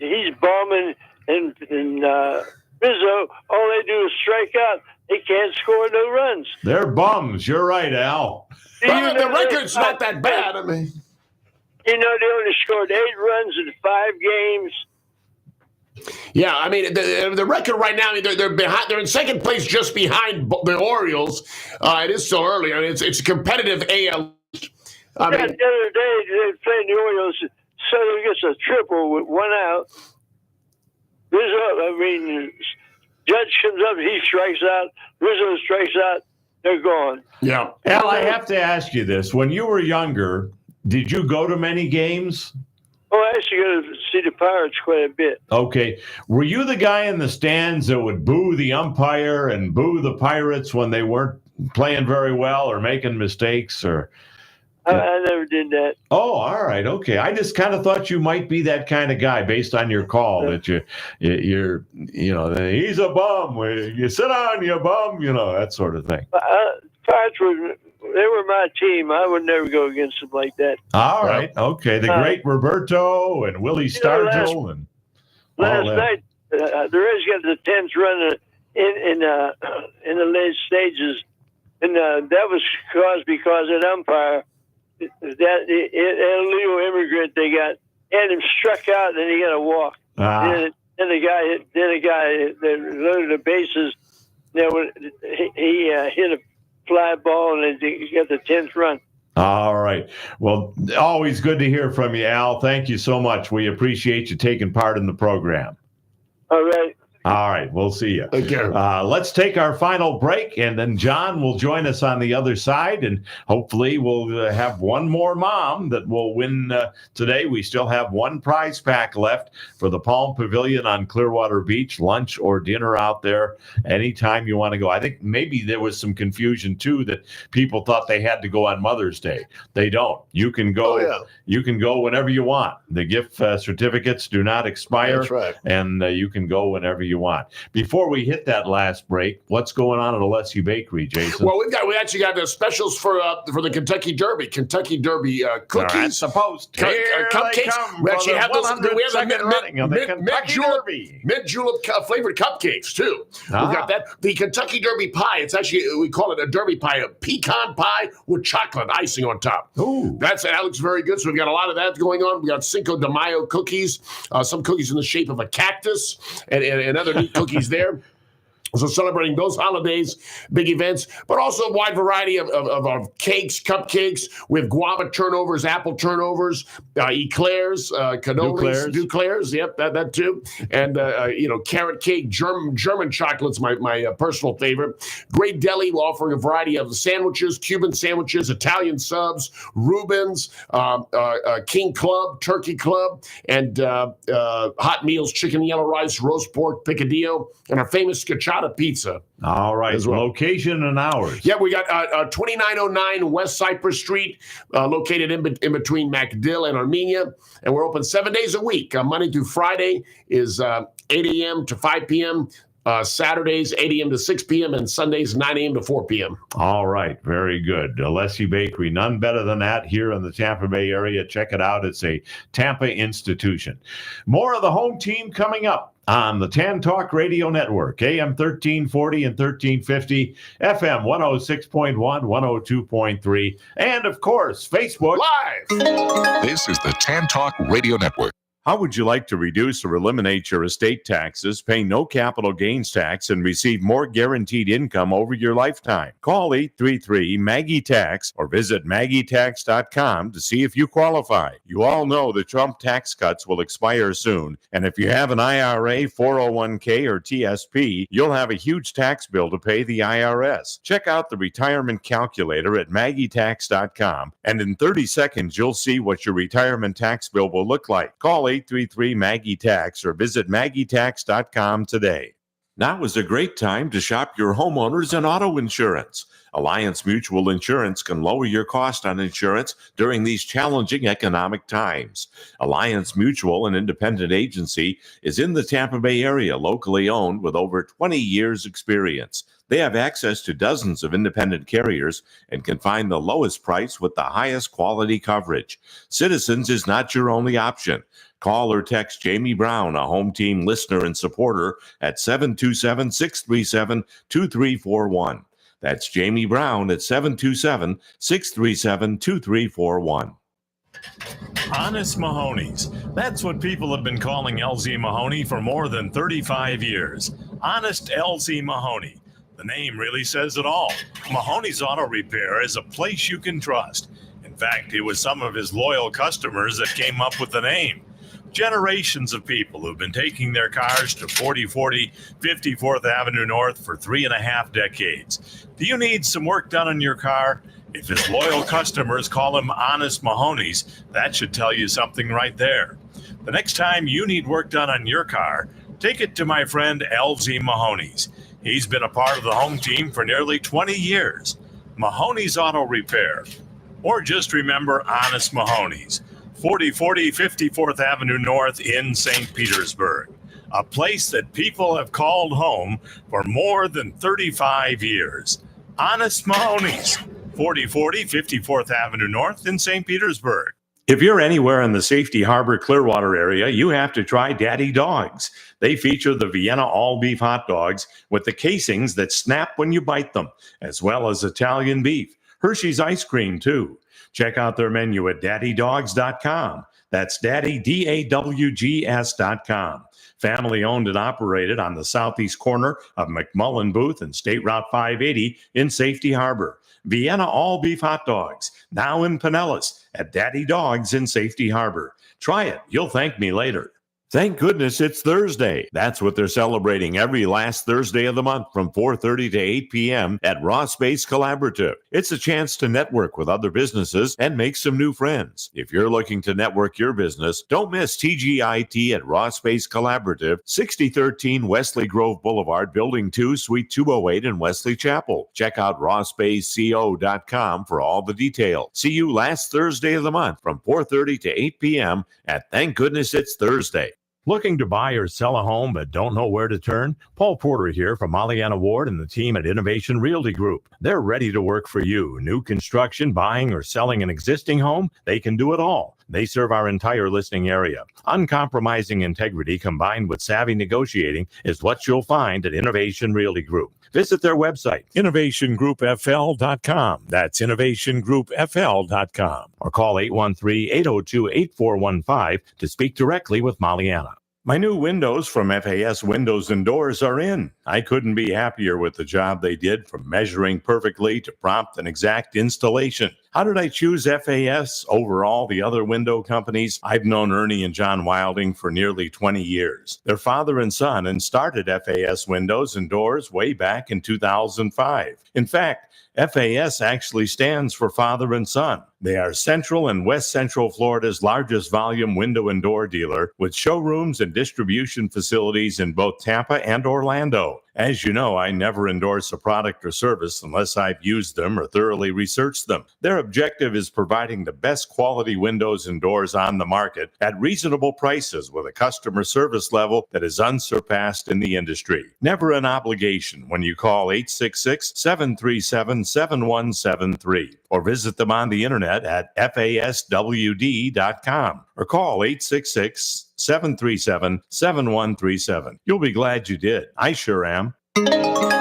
He's bombing, and Rizzo, all they do is strike out. They can't score no runs. They're bums. You're right, Al. Well, the record's not that bad. I mean, they only scored 8 runs in 5 games. Yeah, I mean the record right now. They're behind. They're in second place, just behind the Orioles. It is still early. I mean, it's a competitive AL. The other day they played the Orioles. Soto gets a triple with 1 out. Rizzo, Judge comes up, he strikes out. Rizzo strikes out. They're gone. Yeah. Al, I have to ask you this. When you were younger, did you go to many games? Oh, I used to go to see the Pirates quite a bit. Okay. Were you the guy in the stands that would boo the umpire and boo the Pirates when they weren't playing very well or making mistakes? Or I never did that. Oh, all right. Okay. I just kind of thought you might be that kind of guy based on your call that you're he's a bum. You sit down, you bum, that sort of thing. Pirates they were my team. I would never go against them like that. All right. Okay. The great Roberto and Willie Stargell and last night, the Reds got the 10th run in the late stages, and that was caused because an umpire, that illegal immigrant they got, had him struck out, and he got a walk. Then the guy that loaded the bases, he hit a fly ball, and he got the 10th run. All right. Well, always good to hear from you, Al. Thank you so much. We appreciate you taking part in the program. All right. All right. We'll see you. Okay. Let's take our final break, and then John will join us on the other side, and hopefully we'll have one more mom that will win today. We still have 1 prize pack left for the Palm Pavilion on Clearwater Beach, lunch or dinner out there anytime you want to go. I think maybe there was some confusion, too, that people thought they had to go on Mother's Day. They don't. You can go. Oh, yeah. You can go whenever you want. The gift certificates do not expire. That's right. And you can go whenever you want. Before we hit that last break, what's going on at LSU Bakery, Jason? Well, we actually got the specials for the Kentucky Derby cookies. All right, supposed cupcakes. We actually have those. We have the mint julep flavored cupcakes too. We've got that. The Kentucky Derby pie. It's actually, we call it a Derby pie, a pecan pie with chocolate icing on top. Ooh, that looks very good. So we've got a lot of that going on. We got Cinco de Mayo cookies, some cookies in the shape of a cactus, and other neat cookies there. So celebrating those holidays, big events, but also a wide variety of cakes, cupcakes with guava turnovers, apple turnovers, eclairs, cannolis, Duclairs, yep, that too. And, carrot cake, German chocolate's my personal favorite. Great Deli offering a variety of sandwiches, Cuban sandwiches, Italian subs, Reubens, King Club, Turkey Club, and hot meals, chicken yellow rice, roast pork, picadillo, and our famous scacciata pizza. All right. As well. Location and hours. Yeah, we got 2909 West Cypress Street, located in between MacDill and Armenia. And we're open 7 days a week. Monday through Friday is 8 a.m. to 5 p.m. Saturdays, 8 a.m. to 6 p.m. and Sundays, 9 a.m. to 4 p.m. All right. Very good. Alessi Bakery, none better than that here in the Tampa Bay area. Check it out. It's a Tampa institution. More of the home team coming up on the Tan Talk Radio Network, AM 1340 and 1350, FM 106.1, 102.3, and of course, Facebook Live. This is the Tan Talk Radio Network. How would you like to reduce or eliminate your estate taxes, pay no capital gains tax, and receive more guaranteed income over your lifetime? Call 833-MAGGIE-TAX or visit MAGGIETax.com to see if you qualify. You all know the Trump tax cuts will expire soon, and if you have an IRA, 401k, or TSP, you'll have a huge tax bill to pay the IRS. Check out the retirement calculator at MAGGIETax.com, and in 30 seconds, you'll see what your retirement tax bill will look like. Call 833-MAGGIE-TAX or visit MAGGIETax.com today. Now is a great time to shop your homeowners and auto insurance. Alliance Mutual Insurance can lower your cost on insurance during these challenging economic times. Alliance Mutual, an independent agency, is in the Tampa Bay area, locally owned with over 20 years experience. They have access to dozens of independent carriers and can find the lowest price with the highest quality coverage. Citizens is not your only option. Call or text Jamie Brown, a home team listener and supporter, at 727-637-2341. That's Jamie Brown at 727-637-2341. Honest Mahoney's. That's what people have been calling LZ Mahoney for more than 35 years. Honest LZ Mahoney. The name really says it all. Mahoney's Auto Repair is a place you can trust. In fact, it was some of his loyal customers that came up with the name. Generations of people who've been taking their cars to 4040 54th Avenue North for 3.5 decades. Do you need some work done on your car? If his loyal customers call him Honest Mahoney's, that should tell you something right there. The next time you need work done on your car, take it to my friend LZ Mahoney's. He's been a part of the home team for nearly 20 years. Mahoney's Auto Repair. Or just remember Honest Mahoney's. 4040 54th Avenue North in St. Petersburg. A place that people have called home for more than 35 years. Honest Mahoney's. 4040 54th Avenue North in St. Petersburg. If you're anywhere in the Safety Harbor Clearwater area, you have to try Daddy Dogs. They feature the Vienna all-beef hot dogs with the casings that snap when you bite them, as well as Italian beef. Hershey's ice cream, too. Check out their menu at daddydogs.com. That's daddy, DAWGS.com. Family owned and operated on the southeast corner of McMullen Booth and State Route 580 in Safety Harbor. Vienna all-beef hot dogs, now in Pinellas at Daddy Dogs in Safety Harbor. Try it. You'll thank me later. Thank goodness it's Thursday. That's what they're celebrating every last Thursday of the month from 4:30 to 8 p.m. at Raw Space Collaborative. It's a chance to network with other businesses and make some new friends. If you're looking to network your business, don't miss TGIT at Raw Space Collaborative, 6013 Wesley Grove Boulevard, Building 2, Suite 208 in Wesley Chapel. Check out rawspaceco.com for all the details. See you last Thursday of the month from 4:30 to 8 p.m. at Thank Goodness It's Thursday. Looking to buy or sell a home but don't know where to turn? Paul Porter here from Molliana Ward and the team at Innovation Realty Group. They're ready to work for you. New construction, buying, or selling an existing home? They can do it all. They serve our entire listening area. Uncompromising integrity combined with savvy negotiating is what you'll find at Innovation Realty Group. Visit their website, innovationgroupfl.com. That's innovationgroupfl.com. Or call 813-802-8415 to speak directly with Molliana. My new windows from FAS Windows and Doors are in. I couldn't be happier with the job they did, from measuring perfectly to prompt and exact installation. How did I choose FAS over all the other window companies? I've known Ernie and John Wilding for nearly 20 years. They're father and son and started FAS Windows and Doors way back in 2005. In fact, FAS actually stands for father and son. They are Central and West Central Florida's largest volume window and door dealer, with showrooms and distribution facilities in both Tampa and Orlando. As you know, I never endorse a product or service unless I've used them or thoroughly researched them. Their objective is providing the best quality windows and doors on the market at reasonable prices with a customer service level that is unsurpassed in the industry. Never an obligation when you call 866-737-7173 or visit them on the internet at faswd.com or call 866-737-7137. You'll be glad you did. I sure am.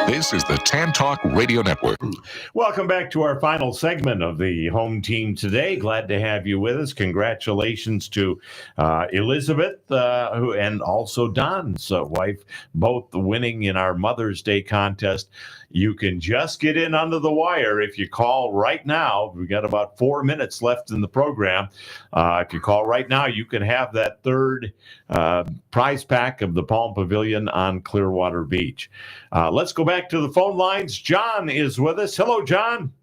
This is the Tan Talk Radio Network. Welcome back to our final segment of the home team today. Glad to have you with us. Congratulations to Elizabeth and also Don's wife, both winning in our Mother's Day contest. You can just get in under the wire if you call right now. We've got about 4 minutes left in the program. If you call right now, you can have that third prize pack of the Palm Pavilion on Clearwater Beach. Let's go back to the phone lines. John is with us. Hello, John.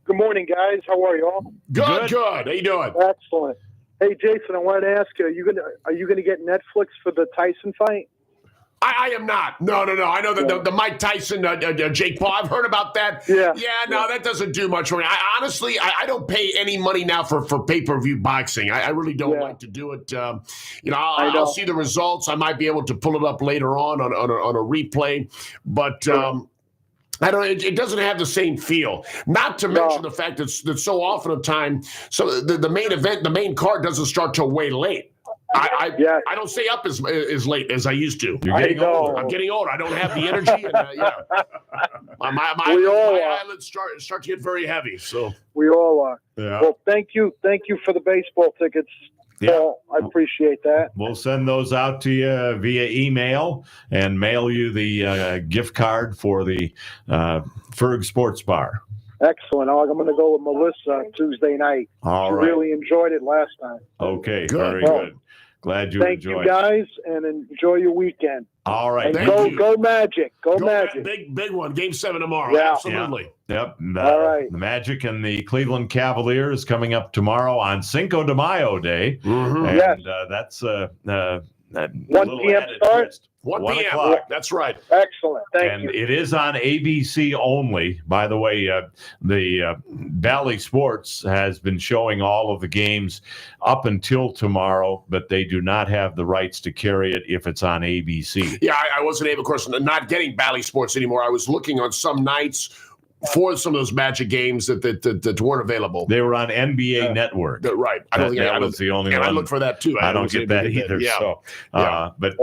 Good morning, guys. How are you all? Good. How you doing? Excellent. Hey, Jason, I wanted to ask you: are you gonna get Netflix for the Tyson fight? I am not. No. I know that the Mike Tyson, Jake Paul, I've heard about that. Yeah. No, that doesn't do much for me. I don't pay any money now for pay-per-view boxing. I really don't like to do it. I'll see the results. I might be able to pull it up later on a replay. But I don't. It doesn't have the same feel. Not to mention the fact that so often of time, so the main event, the main card doesn't start till way late. I don't stay up as late as I used to. You're getting older. I'm getting older. I don't have the energy. And, my eyelids start to get very heavy. So we all are. Yeah. Well, thank you for the baseball tickets. Paul, I appreciate that. We'll send those out to you via email and mail you the gift card for the Ferg Sports Bar. Excellent. I'm going to go with Melissa Tuesday night. All she right. really enjoyed it last time. Okay, very good. Glad you Thank enjoyed you, guys, and enjoy your weekend. All right. And go Magic. Go Magic. Big one. Game 7 tomorrow. Yeah. Absolutely. Yep. All right. The Magic and the Cleveland Cavaliers coming up tomorrow on Cinco de Mayo Day. Mm-hmm. And that's 1 p.m. start? 1 1 p.m. o'clock. That's right. Excellent. Thank you. And it is on ABC only. By the way, the Valley Sports has been showing all of the games up until tomorrow, but they do not have the rights to carry it if it's on ABC. Yeah, I wasn't able, of course, not getting Valley Sports anymore. I was looking on some nights for some of those Magic games that weren't available. They were on NBA Network. Right. That was the only one. And I looked for that, too. I don't get that either. Yeah. So, but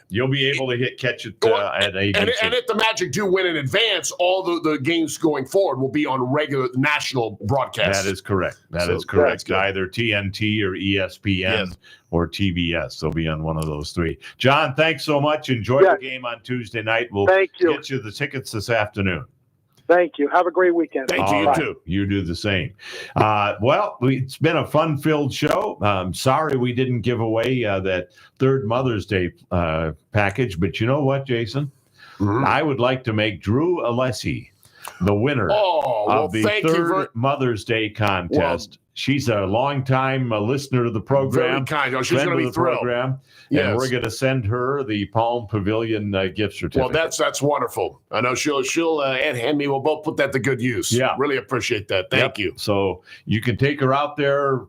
you'll be able to catch it at ABC. And if the Magic do win in advance, all the games going forward will be on regular national broadcasts. That is correct. That is correct. Either TNT or ESPN or TBS. They'll be on one of those three. John, thanks so much. Enjoy the game on Tuesday night. We'll get you the tickets this afternoon. Thank you. Have a great weekend. Thank you. You too. You do the same. It's been a fun-filled show. Sorry we didn't give away that third Mother's Day package, but you know what, Jason? Mm-hmm. I would like to make Drew Alessi the winner of the third Mother's Day contest. She's a longtime listener to the program. Very kind. She's going to be thrilled. And we're going to send her the Palm Pavilion gift certificate. Well, that's wonderful. I know she'll and me will both put that to good use. Yeah. Really appreciate that. Thank you. So you can take her out there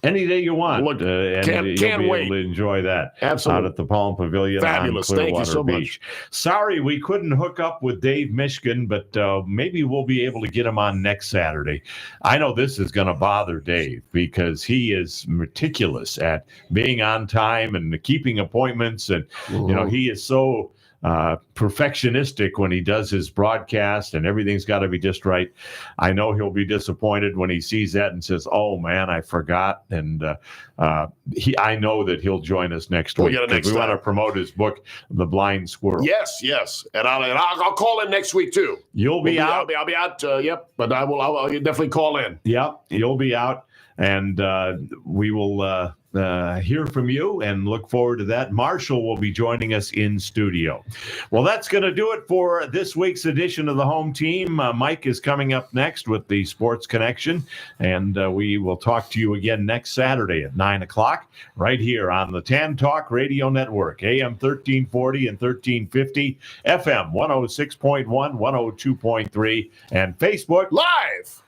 any day you want. Look, and can't you'll be wait. able to enjoy that Absolutely. out at the Palm Pavilion. Fabulous. On Thank you Clearwater so Beach. much. Sorry we couldn't hook up with Dave Mishkin, but maybe we'll be able to get him on next Saturday. I know this is going to bother Dave because he is meticulous at being on time and keeping appointments. And, he is so perfectionistic when he does his broadcast and everything's got to be just right. I know he'll be disappointed when he sees that and says, "Oh man, I forgot." And I know that he'll join us next week. We want to promote his book, The Blind Squirrel. Yes, and I'll call in next week too. You'll be out. I'll be out. Yep, but I'll definitely call in. Yep, you'll be out, and we will hear from you and look forward to that. Marshall will be joining us in studio. Well, that's going to do it for this week's edition of the Home Team. Mike is coming up next with the Sports Connection, and we will talk to you again next Saturday at 9 o'clock right here on the Tan Talk Radio Network, AM 1340 and 1350, FM 106.1, 102.3, and Facebook Live.